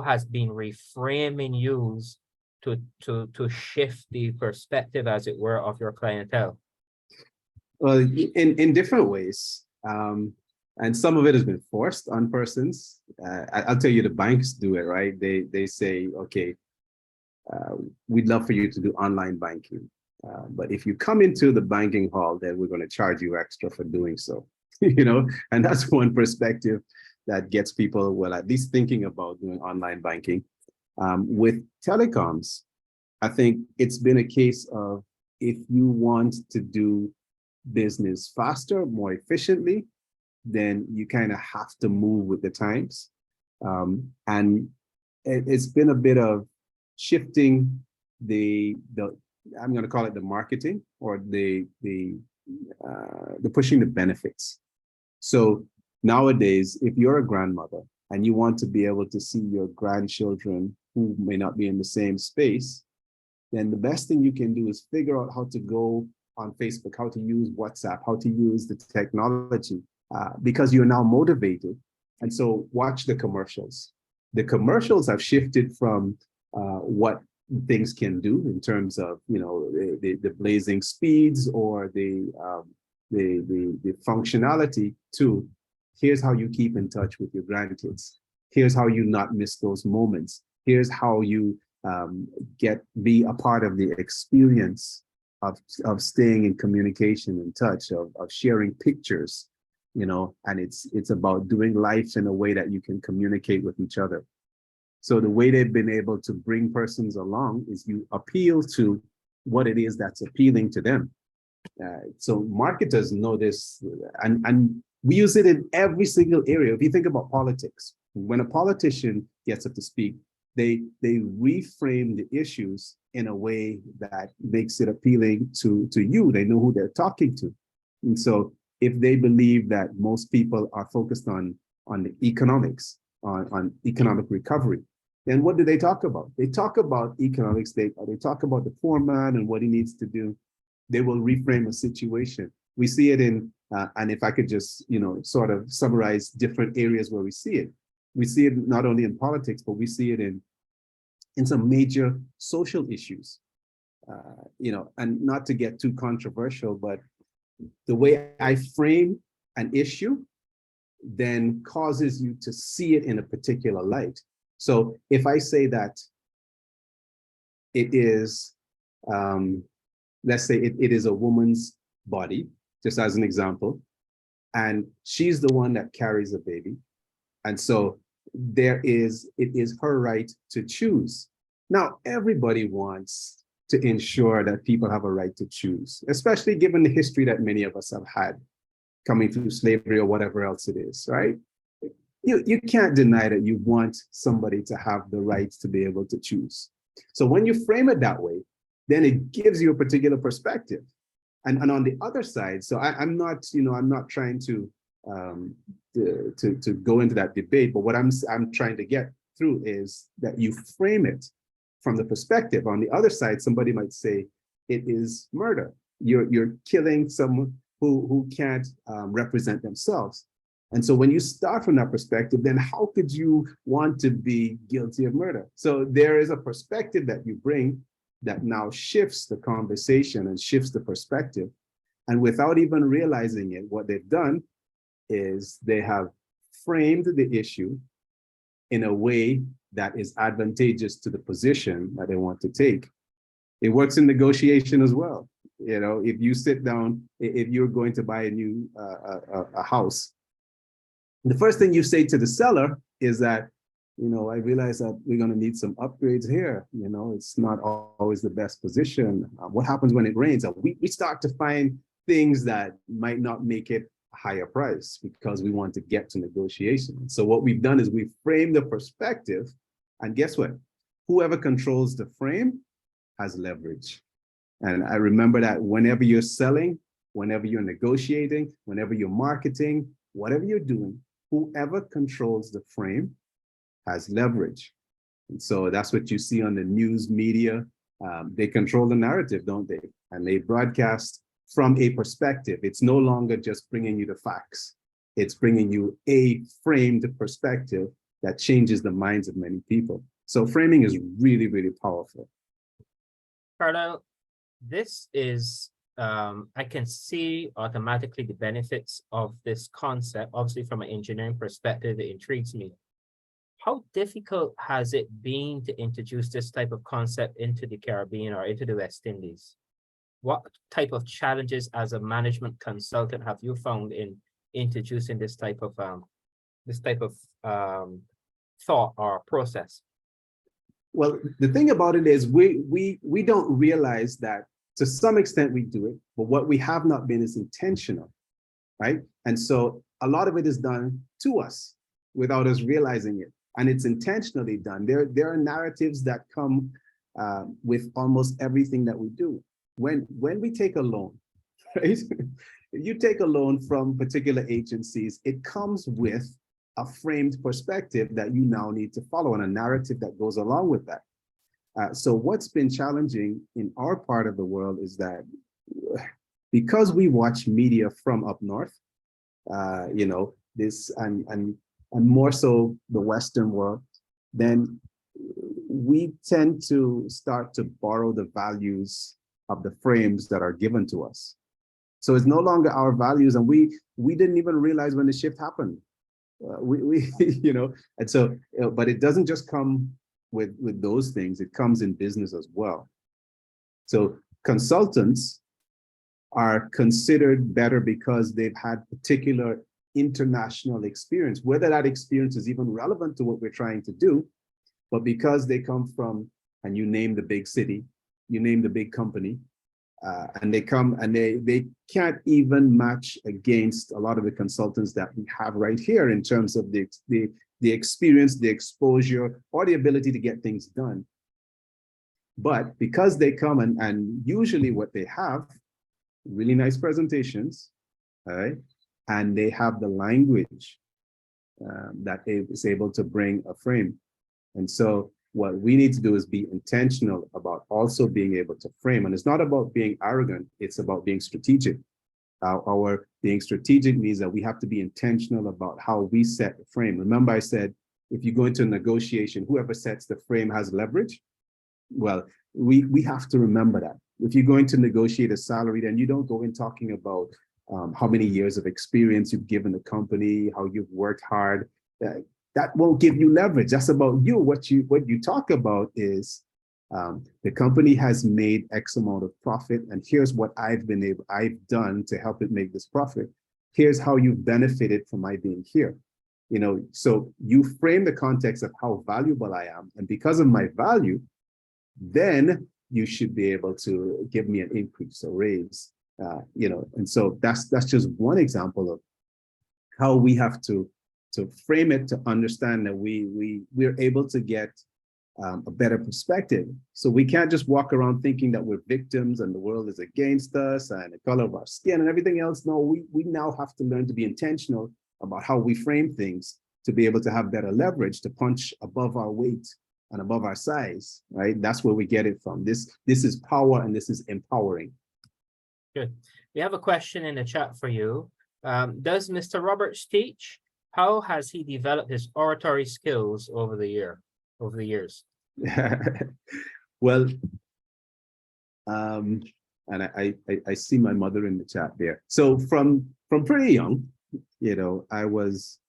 has been reframing used to shift the perspective, as it were, of your clientele? Well, in different ways. And some of it has been forced on persons. I'll tell you, the banks do it, right? They say, okay, we'd love for you to do online banking. But if you come into the banking hall, then we're going to charge you extra for doing so. And that's one perspective that gets people, well, at least thinking about doing online banking. With telecoms, I think it's been a case of, if you want to do business faster, more efficiently, then you kind of have to move with the times. And it's been a bit of shifting the I'm going to call it the marketing, or the pushing the benefits. So nowadays, if you're a grandmother and you want to be able to see your grandchildren who may not be in the same space, then the best thing you can do is figure out how to go on Facebook, how to use WhatsApp, how to use the technology, because you're now motivated. And so watch the commercials. The commercials have shifted from what things can do in terms of, the blazing speeds or the functionality, to here's how you keep in touch with your grandkids. Here's how you not miss those moments. Here's how you be a part of the experience of staying in communication and touch, of sharing pictures, and it's about doing life in a way that you can communicate with each other. So the way they've been able to bring persons along is you appeal to what it is that's appealing to them. So marketers know this, and we use it in every single area. If you think about politics, when a politician gets up to speak, they reframe the issues in a way that makes it appealing to you. They know who they're talking to. And so if they believe that most people are focused on the economics, on economic recovery, then what do they talk about? They talk about economics. They talk about the poor man and what he needs to do. They will reframe a situation. We see it in, and if I could just, sort of summarize different areas where we see it. We see it not only in politics, but we see it in some major social issues. And not to get too controversial, but the way I frame an issue then causes you to see it in a particular light. So if I say that it is, let's say it is a woman's body, just as an example, and she's the one that carries the baby. And so it is her right to choose. Now, everybody wants to ensure that people have a right to choose, especially given the history that many of us have had coming through slavery or whatever else it is, right? You can't deny that you want somebody to have the right to be able to choose. So when you frame it that way, then it gives you a particular perspective. And on the other side, so I'm not trying to go into that debate, but what I'm trying to get through is that you frame it from the perspective. On the other side, somebody might say it is murder. You're killing someone who can't represent themselves. And so when you start from that perspective, then how could you want to be guilty of murder? So there is a perspective that you bring that now shifts the conversation and shifts the perspective. And without even realizing it, what they've done is they have framed the issue in a way that is advantageous to the position that they want to take. It works in negotiation as well. You know, if you sit down, if you're going to buy a new a house, the first thing you say to the seller is that, you know, I realize that we're going to need some upgrades here. You know, it's not always the best position. What happens when it rains? We start to find things that might not make it a higher price because we want to get to negotiation. So what we've done is we've framed the perspective, and guess what? Whoever controls the frame has leverage. And I remember that whenever you're selling, whenever you're negotiating, whenever you're marketing, whatever you're doing, whoever controls the frame has leverage. And so that's what you see on the news media. They control the narrative, don't they? And they broadcast from a perspective. It's no longer just bringing you the facts. It's bringing you a framed perspective that changes the minds of many people. So framing is really, really powerful. Carlyle, this is, I can see automatically the benefits of this concept. Obviously, from an engineering perspective, it intrigues me. How difficult has it been to introduce this type of concept into the Caribbean or into the West Indies? What type of challenges as a management consultant have you found in introducing this type of thought or process? Well, the thing about it is we don't realize that to some extent we do it, but what we have not been is intentional, right? And so a lot of it is done to us without us realizing it. And it's intentionally done. There are narratives that come with almost everything that we do. When we take a loan, right? If you take a loan from particular agencies, it comes with a framed perspective that you now need to follow and a narrative that goes along with that. So what's been challenging in our part of the world is that because we watch media from up north, you know, this and more so the Western world, then we tend to start to borrow the values of the frames that are given to us. So it's no longer our values, and we didn't even realize when the shift happened. You know, and so, but it doesn't just come with those things, it comes in business as well. So consultants are considered better because they've had particular international experience, whether that experience is even relevant to what we're trying to do, but because they come from, and you name the big city, you name the big company, and they come and they can't even match against a lot of the consultants that we have right here in terms of the experience, the exposure, or the ability to get things done. But because they come and usually what they have, really nice presentations, all right, and they have the language that is able to bring a frame. And so what we need to do is be intentional about also being able to frame. And it's not about being arrogant, it's about being strategic. Our being strategic means that we have to be intentional about how we set the frame. Remember I said, if you go into a negotiation, whoever sets the frame has leverage. Well, we have to remember that. If you're going to negotiate a salary, then you don't go in talking about how many years of experience you've given the company, how you've worked hard. That won't give you leverage. That's about you. What you talk about is The company has made X amount of profit, and here's what I've done to help it make this profit. Here's how you've benefited from my being here. So you frame the context of how valuable I am, and because of my value, then you should be able to give me an increase or raise. And so that's just one example of how we have to frame it, to understand that we're able to get a better perspective. So we can't just walk around thinking that we're victims and the world is against us and the color of our skin and everything else. No, we now have to learn to be intentional about how we frame things to be able to have better leverage, to punch above our weight and above our size, right? That's where we get it from. This is power, and this is empowering. Good. We have a question in the chat for you. Does Mr. Roberts teach? How has he developed his oratory skills over the years? Well, and I see my mother in the chat there. So from pretty young, I was,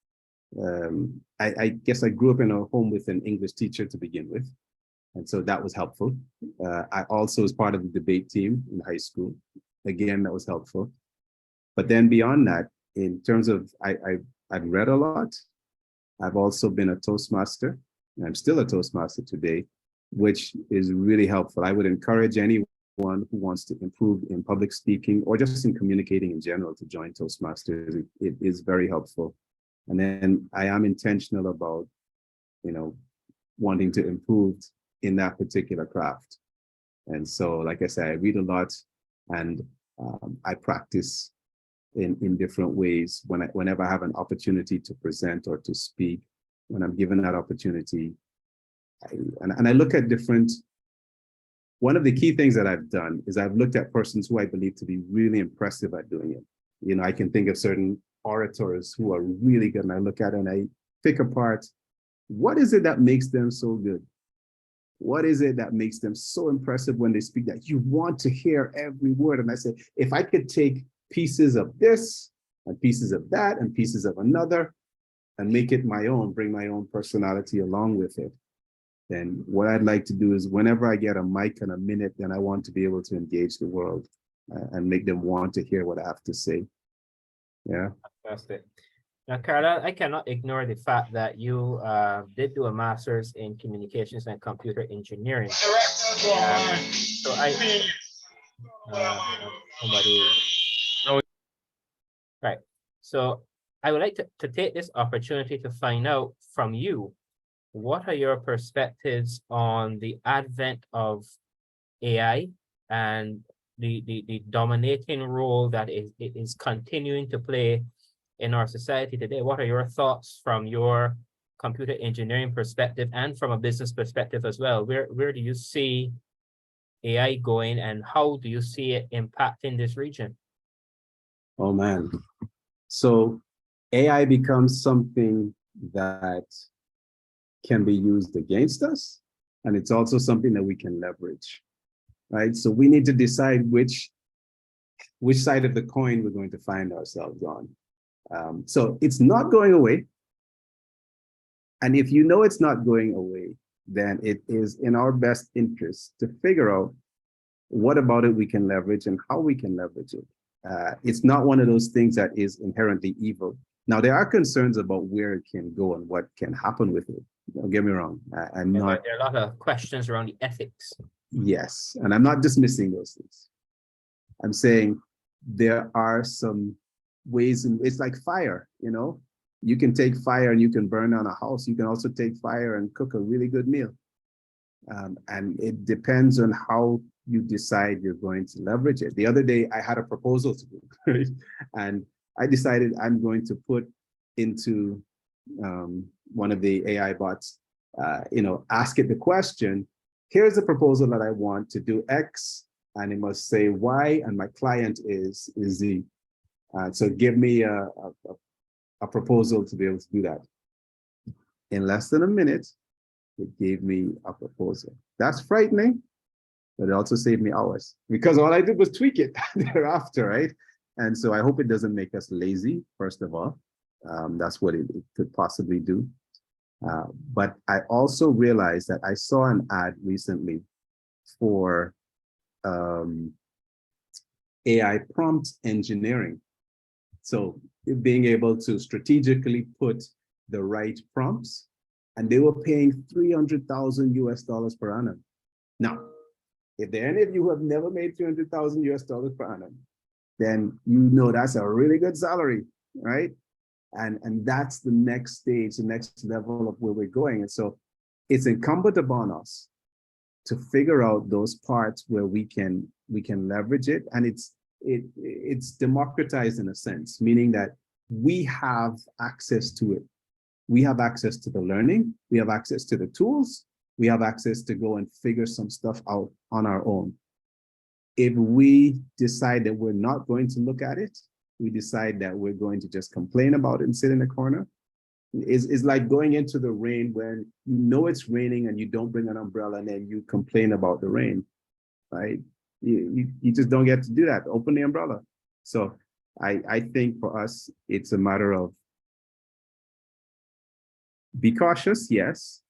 I guess I grew up in a home with an English teacher to begin with. And so that was helpful. I also was part of the debate team in high school. Again, that was helpful. But then beyond that, in terms of, I've read a lot. I've also been a Toastmaster, and I'm still a Toastmaster today, which is really helpful. I would encourage anyone who wants to improve in public speaking or just in communicating in general to join Toastmasters. It is very helpful. And then I am intentional about, wanting to improve in that particular craft. And so, like I said, I read a lot, and I practice in different ways whenever I have an opportunity to present or to speak. When I'm given that opportunity, and I look at one of the key things that I've done is I've looked at persons who I believe to be really impressive at doing it. I can think of certain orators who are really good, and I look at it and I pick apart, what is it that makes them so good? What is it that makes them so impressive when they speak that you want to hear every word? And I say, if I could take pieces of this and pieces of that and pieces of another and make it my own, bring my own personality along with it, then what I'd like to do is whenever I get a mic and a minute, then I want to be able to engage the world and make them want to hear what I have to say. Yeah. Fantastic. Now, Carlyle, I cannot ignore the fact that you did do a master's in communications and computer engineering. So right. So I would like to take this opportunity to find out from you, what are your perspectives on the advent of AI and the dominating role that it is continuing to play in our society today? What are your thoughts from your computer engineering perspective and from a business perspective as well? Where do you see AI going, and how do you see it impacting this region? Oh man. So AI becomes something that can be used against us, and it's also something that we can leverage, right? So we need to decide which side of the coin we're going to find ourselves on. So it's not going away. And if you know it's not going away, then it is in our best interest to figure out what about it we can leverage and how we can leverage it. It's not one of those things that is inherently evil. Now, there are concerns about where it can go and what can happen with it. Don't get me wrong. There are a lot of questions around the ethics. Yes, and I'm not dismissing those things. I'm saying there are some ways, it's like fire, you can take fire and you can burn down a house. You can also take fire and cook a really good meal. And it depends on how you decide you're going to leverage it. The other day, I had a proposal to do, right? And I decided I'm going to put into one of the AI bots, ask it the question, here's a proposal that I want to do X, and it must say Y, and my client is Z. So give me a proposal to be able to do that. In less than a minute, it gave me a proposal. That's frightening, but it also saved me hours because all I did was tweak it thereafter, right? And so I hope it doesn't make us lazy, first of all. That's what it could possibly do. But I also realized that I saw an ad recently for AI prompt engineering. So being able to strategically put the right prompts, and they were paying 300,000 US dollars per annum. Now, if there are any of you who have never made 300,000 US dollars per annum, then you know that's a really good salary, right? And that's the next stage, the next level of where we're going. And so it's incumbent upon us to figure out those parts where we can leverage it. And it's democratized in a sense, meaning that we have access to it. We have access to the learning, we have access to the tools, we have access to go and figure some stuff out on our own. If we decide that we're not going to look at it, we decide that we're going to just complain about it and sit in a corner, it's like going into the rain when you know it's raining and you don't bring an umbrella and then you complain about the rain, right? You just don't get to do that. Open the umbrella. So I think for us, it's a matter of be cautious, yes,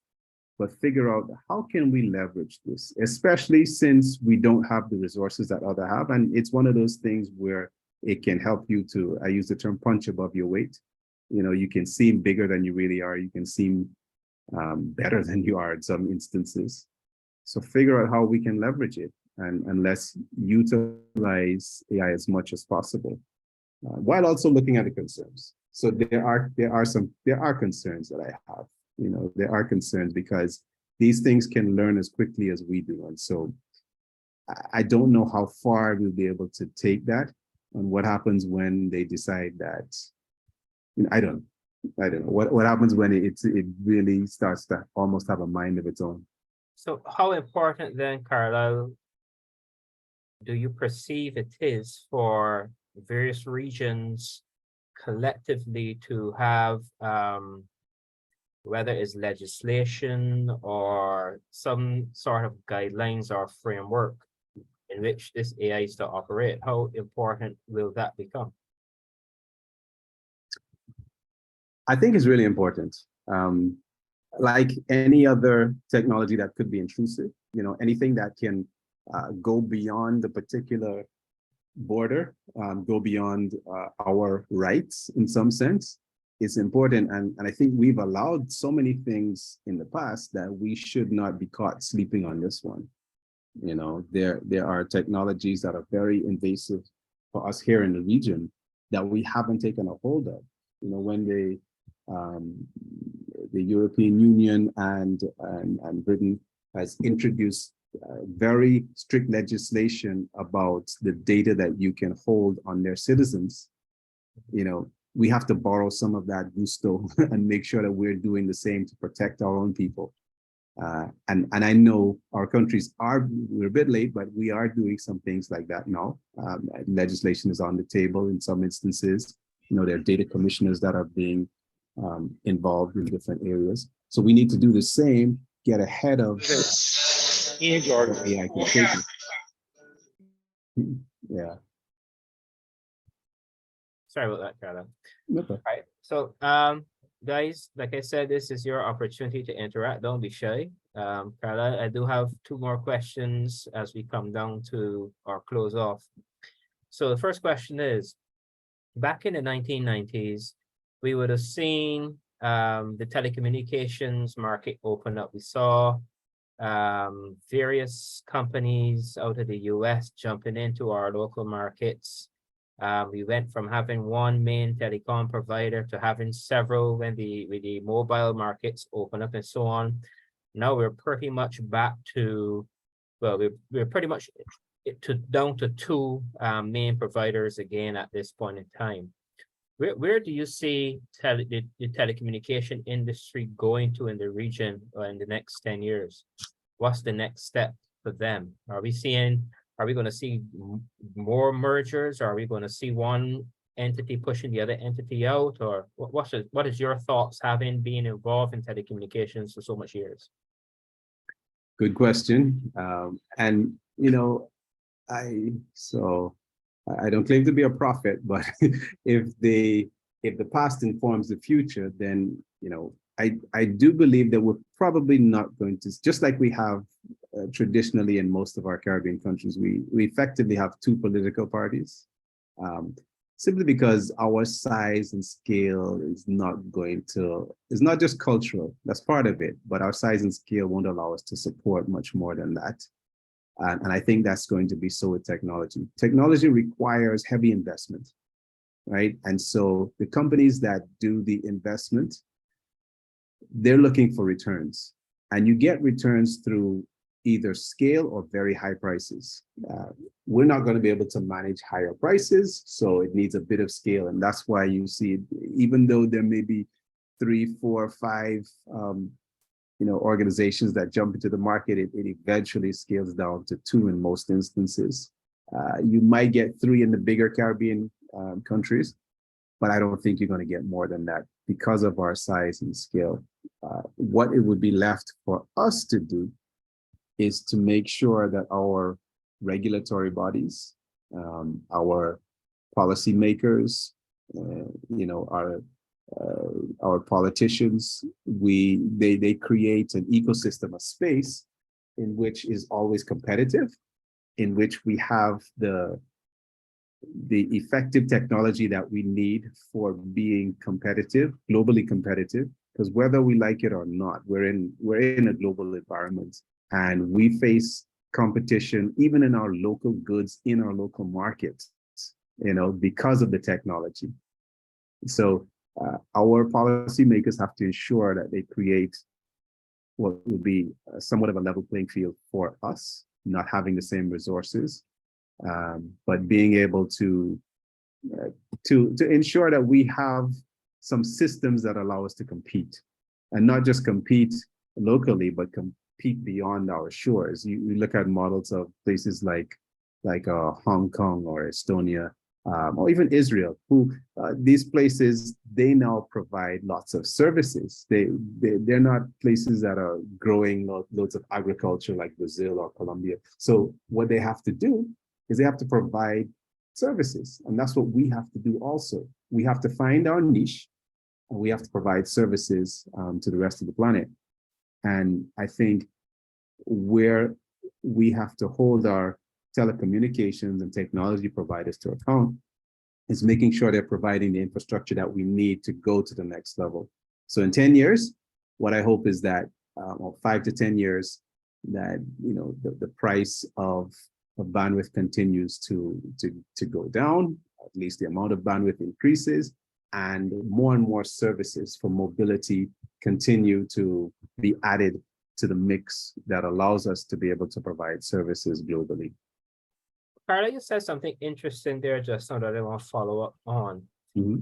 but figure out how can we leverage this, especially since we don't have the resources that others have. And it's one of those things where it can help you to, I use the term punch above your weight. You know, you can seem bigger than you really are. You can seem better than you are in some instances. So figure out how we can leverage it and let's utilize AI as much as possible, while also looking at the concerns. So there are concerns that I have. You know, there are concerns because these things can learn as quickly as we do. And so I don't know how far we'll be able to take that and what happens when they decide that, you know, I don't know what happens when it really starts to almost have a mind of its own. So how important then, Carlyle, do you perceive it is for various regions collectively to have, whether it's legislation or some sort of guidelines or framework in which this AI is to operate? How important will that become? I think it's really important. Like any other technology that could be intrusive, you know, anything that can go beyond the particular border, go beyond our rights in some sense, is important. And I think we've allowed so many things in the past that we should not be caught sleeping on this one. You know, there are technologies that are very invasive for us here in the region that we haven't taken a hold of. You know, when the European Union and Britain has introduced very strict legislation about the data that you can hold on their citizens, you know, we have to borrow some of that gusto and make sure that we're doing the same to protect our own people. And I know our countries we're a bit late, but we are doing some things like that now. Legislation is on the table in some instances. You know, there are data commissioners that are being involved in different areas. So we need to do the same, get ahead of AI can take it. Yeah. Sorry about that, Carla. Okay. All right. So, guys, like I said, this is your opportunity to interact. Don't be shy. Carla, I do have two more questions as we come down to our close off. So the first question is, back in the 1990s, we would have seen the telecommunications market open up. We saw various companies out of the US jumping into our local markets. We went from having one main telecom provider to having several when the mobile markets open up and so on. Now we're pretty much back to, well, we're pretty much down to two main providers again at this point in time. Where do you see the telecommunication industry going to in the region in the next 10 years? What's the next step for them? Are we going to see more mergers? Are we going to see one entity pushing the other entity out? Or what is your thoughts having been involved in telecommunications for so much years? Good question. And, you know, I don't claim to be a prophet, but if the past informs the future, then, you know, I do believe that we're probably not going to, just like we have traditionally in most of our Caribbean countries, we effectively have two political parties, simply because our size and scale is not it's not just cultural, that's part of it, but our size and scale won't allow us to support much more than that. And I think that's going to be so with technology. Technology requires heavy investment, right? And so the companies that do the investment, they're looking for returns. And you get returns through either scale or very high prices. We're not going to be able to manage higher prices, so it needs a bit of scale. And that's why you see, even though there may be 3, 4, 5 organizations that jump into the market, it eventually scales down to 2 in most instances. You might get 3 in the bigger Caribbean countries, but I don't think you're going to get more than that because of our size and scale. What it would be left for us to do is to make sure that our regulatory bodies, our policymakers, our politicians, they create an ecosystem, a space in which is always competitive, in which we have the effective technology that we need for being competitive, globally competitive, because whether we like it or not, we're in a global environment, and we face competition even in our local goods, in our local markets, because of the technology. So our policymakers have to ensure that they create what would be somewhat of a level playing field for us, not having the same resources, but being able to ensure that we have some systems that allow us to compete, and not just compete locally, but compete beyond our shores. You look at models of places like Hong Kong or Estonia, or even Israel, who these places, they now provide lots of services. They're not places that are growing loads of agriculture like Brazil or Colombia. So what they have to do is they have to provide services. And that's what we have to do also. We have to find our niche, and we have to provide services to the rest of the planet. And I think where we have to hold our telecommunications and technology providers to account is making sure they're providing the infrastructure that we need to go to the next level. So in 10 years, what I hope is that, or 5 to 10 years, that the price of bandwidth continues to go down, at least the amount of bandwidth increases, and more services for mobility continue to be added to the mix that allows us to be able to provide services globally. Carla, you said something interesting there just now that I want to follow up on. Mm-hmm.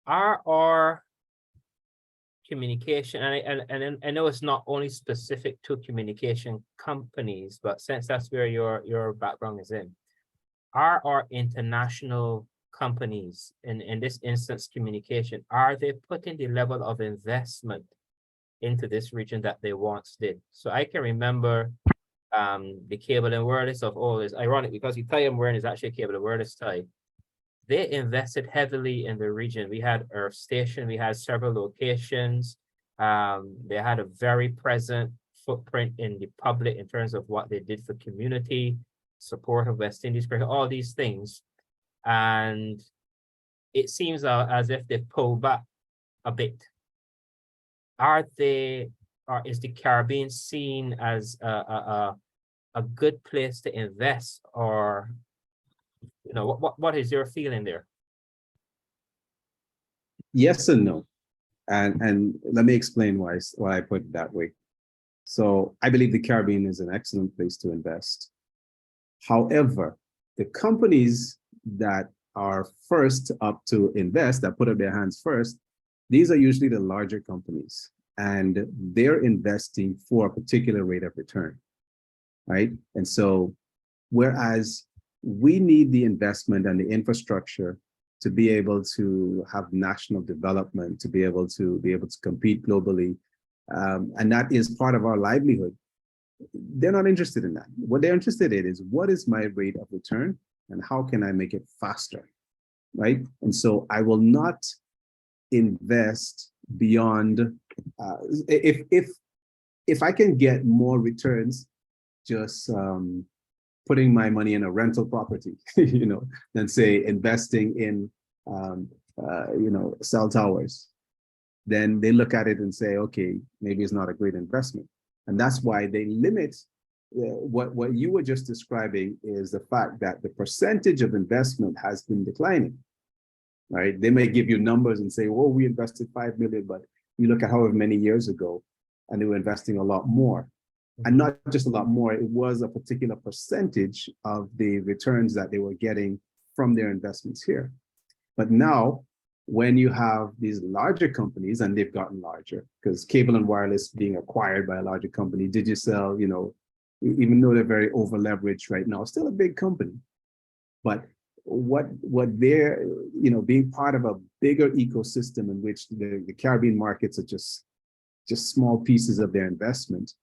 Are our communication, and I know it's not only specific to communication companies, but since that's where your background is in, are our international companies, in this instance communication, are they putting the level of investment into this region that they once did? So I can remember the cable and wireless of all is ironic because the tie I'm wearing is actually a cable and wireless tie. They invested heavily in the region. We had Earth Station, we had several locations. They had a very present footprint in the public in terms of what they did for community, support of West Indies, all these things. And it seems as if they pull back a bit. Is the Caribbean seen as a good place to invest, or what is your feeling there? Yes and no, and let me explain why I put it that way. So I believe the Caribbean is an excellent place to invest. However, the companies that are first up to invest, that put up their hands first, these are usually the larger companies, and they're investing for a particular rate of return, right? And so, whereas we need the investment and the infrastructure to be able to have national development, to be able to compete globally, and that is part of our livelihood. They're not interested in that. What they're interested in is, what is my rate of return and how can I make it faster, right? And so I will not invest beyond, if I can get more returns just putting my money in a rental property, than say investing in, cell towers. Then they look at it and say, okay, maybe it's not a great investment. And that's why they limit what you were just describing is the fact that the percentage of investment has been declining, right? They may give you numbers and say, well, we invested 5 million, but you look at however many years ago, and they were investing a lot more. And not just a lot more, it was a particular percentage of the returns that they were getting from their investments here. But now, when you have these larger companies, and they've gotten larger, because cable and wireless being acquired by a larger company, Digicel, even though they're very over leveraged right now, still a big company. But what they're, being part of a bigger ecosystem in which the Caribbean markets are just small pieces of their investment,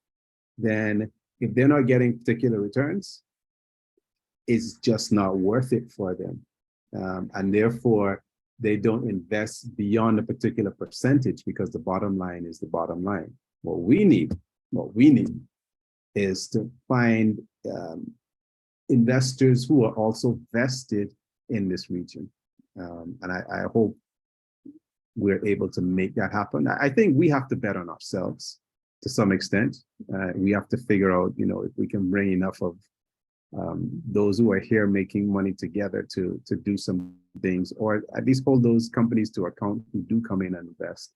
then if they're not getting particular returns, it's just not worth it for them. And therefore, they don't invest beyond a particular percentage because the bottom line is the bottom line. What we need is to find investors who are also vested in this region. And I hope we're able to make that happen. I think we have to bet on ourselves to some extent. We have to figure out, if we can bring enough of those who are here making money together to do some things, or at least hold those companies to account who do come in and invest,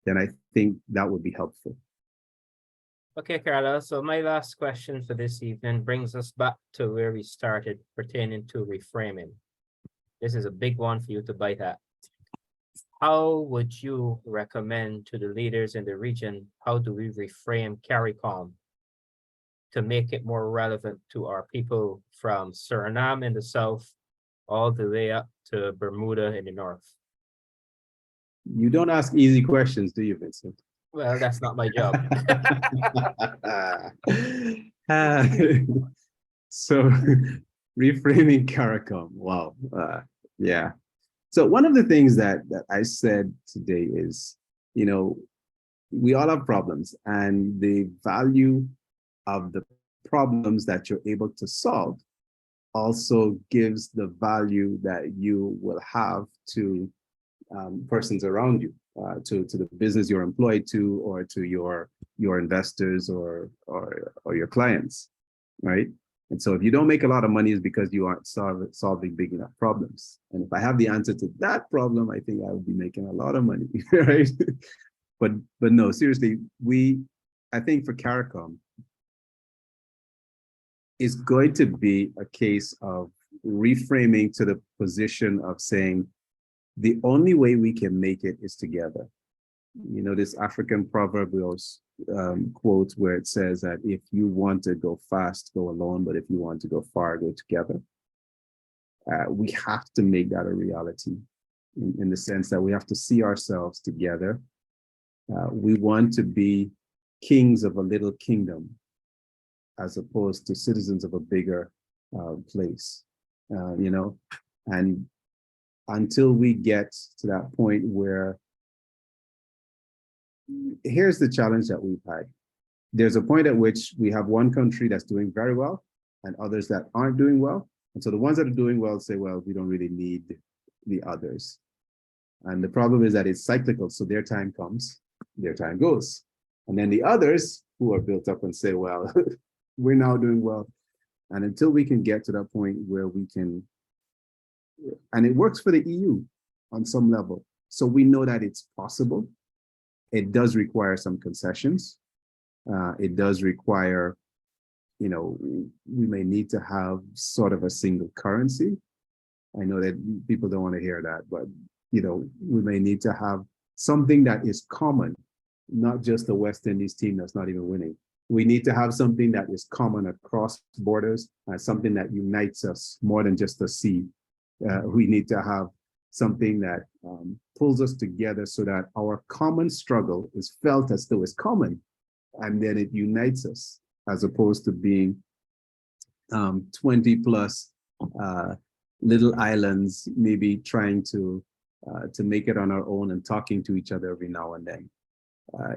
then I think that would be helpful. Okay, Carla. So my last question for this evening brings us back to where we started, pertaining to reframing. This is a big one for you to bite at. How would you recommend to the leaders in the region, how do we reframe CARICOM to make it more relevant to our people from Suriname in the south, all the way up to Bermuda in the north? You don't ask easy questions, do you, Vincent? Well, that's not my job. So reframing CARICOM, wow. Yeah. So one of the things that I said today is, we all have problems, and the value of the problems that you're able to solve also gives the value that you will have to persons around you, to the business you're employed to, or to your investors or your clients, right? And so if you don't make a lot of money, it's because you aren't solving big enough problems. And if I have the answer to that problem, I think I would be making a lot of money, right? But no, seriously, I think for CARICOM, it's going to be a case of reframing to the position of saying, the only way we can make it is together. This African proverb we always quote where it says that if you want to go fast, go alone, but if you want to go far, go together. We have to make that a reality in the sense that we have to see ourselves together. We want to be kings of a little kingdom as opposed to citizens of a bigger place, and until we get to that point where, here's the challenge that we've had. There's a point at which we have one country that's doing very well and others that aren't doing well. And so the ones that are doing well say, well, we don't really need the others. And the problem is that it's cyclical. So their time comes, their time goes. And then the others who are built up and say, well, we're now doing well. And until we can get to that point where we can, and it works for the EU on some level. So we know that it's possible. It does require some concessions. It does require, we may need to have sort of a single currency. I know that people don't want to hear that, but, we may need to have something that is common, not just the West Indies team that's not even winning. We need to have something that is common across borders, something that unites us more than just a sea. We need to have something that pulls us together so that our common struggle is felt as though it's common, and then it unites us, as opposed to being 20 plus little islands, maybe trying to make it on our own and talking to each other every now and then.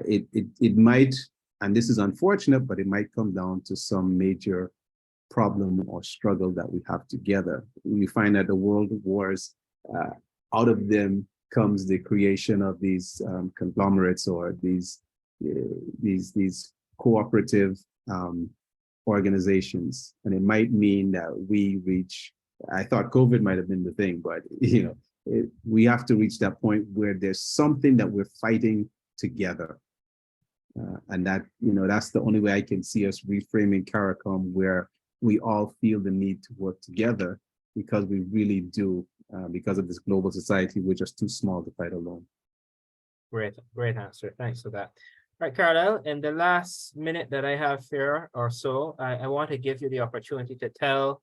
It might And this is unfortunate, but it might come down to some major problem or struggle that we have together. We find that the world wars, out of them comes the creation of these conglomerates or these cooperative organizations. And it might mean that we reach, I thought COVID might have been the thing, but we have to reach that point where there's something that we're fighting together. And that, that's the only way I can see us reframing CARICOM, where we all feel the need to work together, because we really do, because of this global society, we're just too small to fight alone. Great answer. Thanks for that. All right, Carlyle, in the last minute that I have here or so, I want to give you the opportunity to tell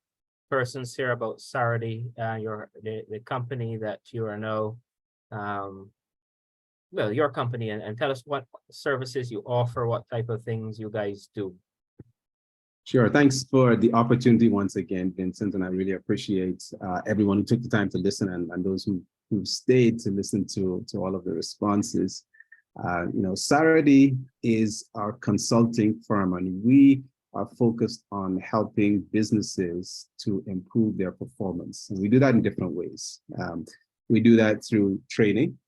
persons here about Saradi, the company that you are now, well, your company, and tell us what services you offer, what type of things you guys do. Sure. Thanks for the opportunity once again, Vincent, and I really appreciate everyone who took the time to listen, and those who stayed to listen to all of the responses. Saradi is our consulting firm, and we are focused on helping businesses to improve their performance. And we do that in different ways. We do that through training.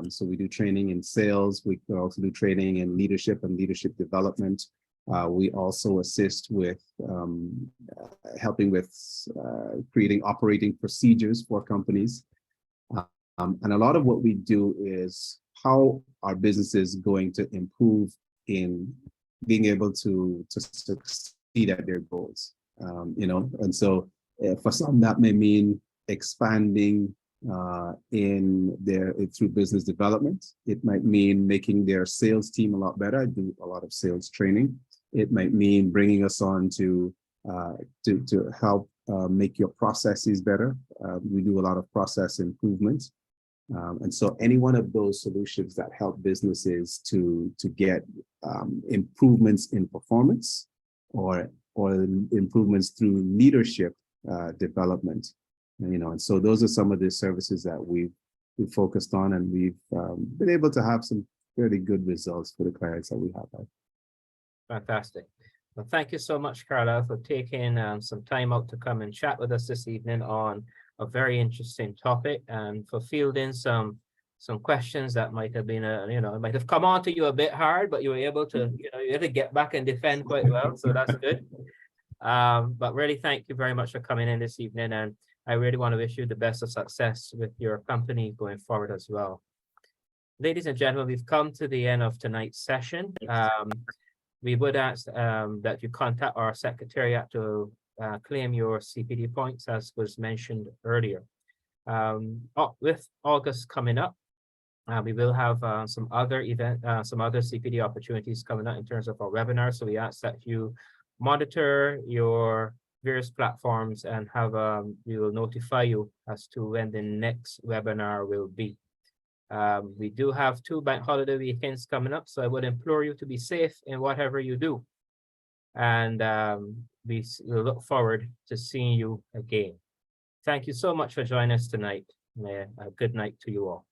So we do training in sales. We can also do training in leadership and leadership development. We also assist with helping with creating operating procedures for companies. And a lot of what we do is how are businesses going to improve in being able to succeed at their goals. And so for some that may mean expanding through business development. It might mean making their sales team a lot better. I do a lot of sales training. It might mean bringing us on to help make your processes better. We do a lot of process improvements. And so any one of those solutions that help businesses to get improvements in performance or improvements through leadership development. And so those are some of the services that we've focused on, and we've been able to have some fairly good results for the clients that we have. Fantastic. Well, thank you so much, Carlyle, for taking some time out to come and chat with us this evening on a very interesting topic, and for fielding some questions that might have been, it might have come on to you a bit hard, but you were able to, you had to get back and defend quite well, so that's good. But really, thank you very much for coming in this evening, and I really want to wish you the best of success with your company going forward as well. Ladies and gentlemen, we've come to the end of tonight's session. We would ask that you contact our secretariat to claim your CPD points, as was mentioned earlier. With August coming up, we will have some other CPD opportunities coming up in terms of our webinars. So we ask that you monitor your various platforms and we will notify you as to when the next webinar will be. We do have 2 bank holiday weekends coming up, so I would implore you to be safe in whatever you do. And we look forward to seeing you again. Thank you so much for joining us tonight. A good night to you all.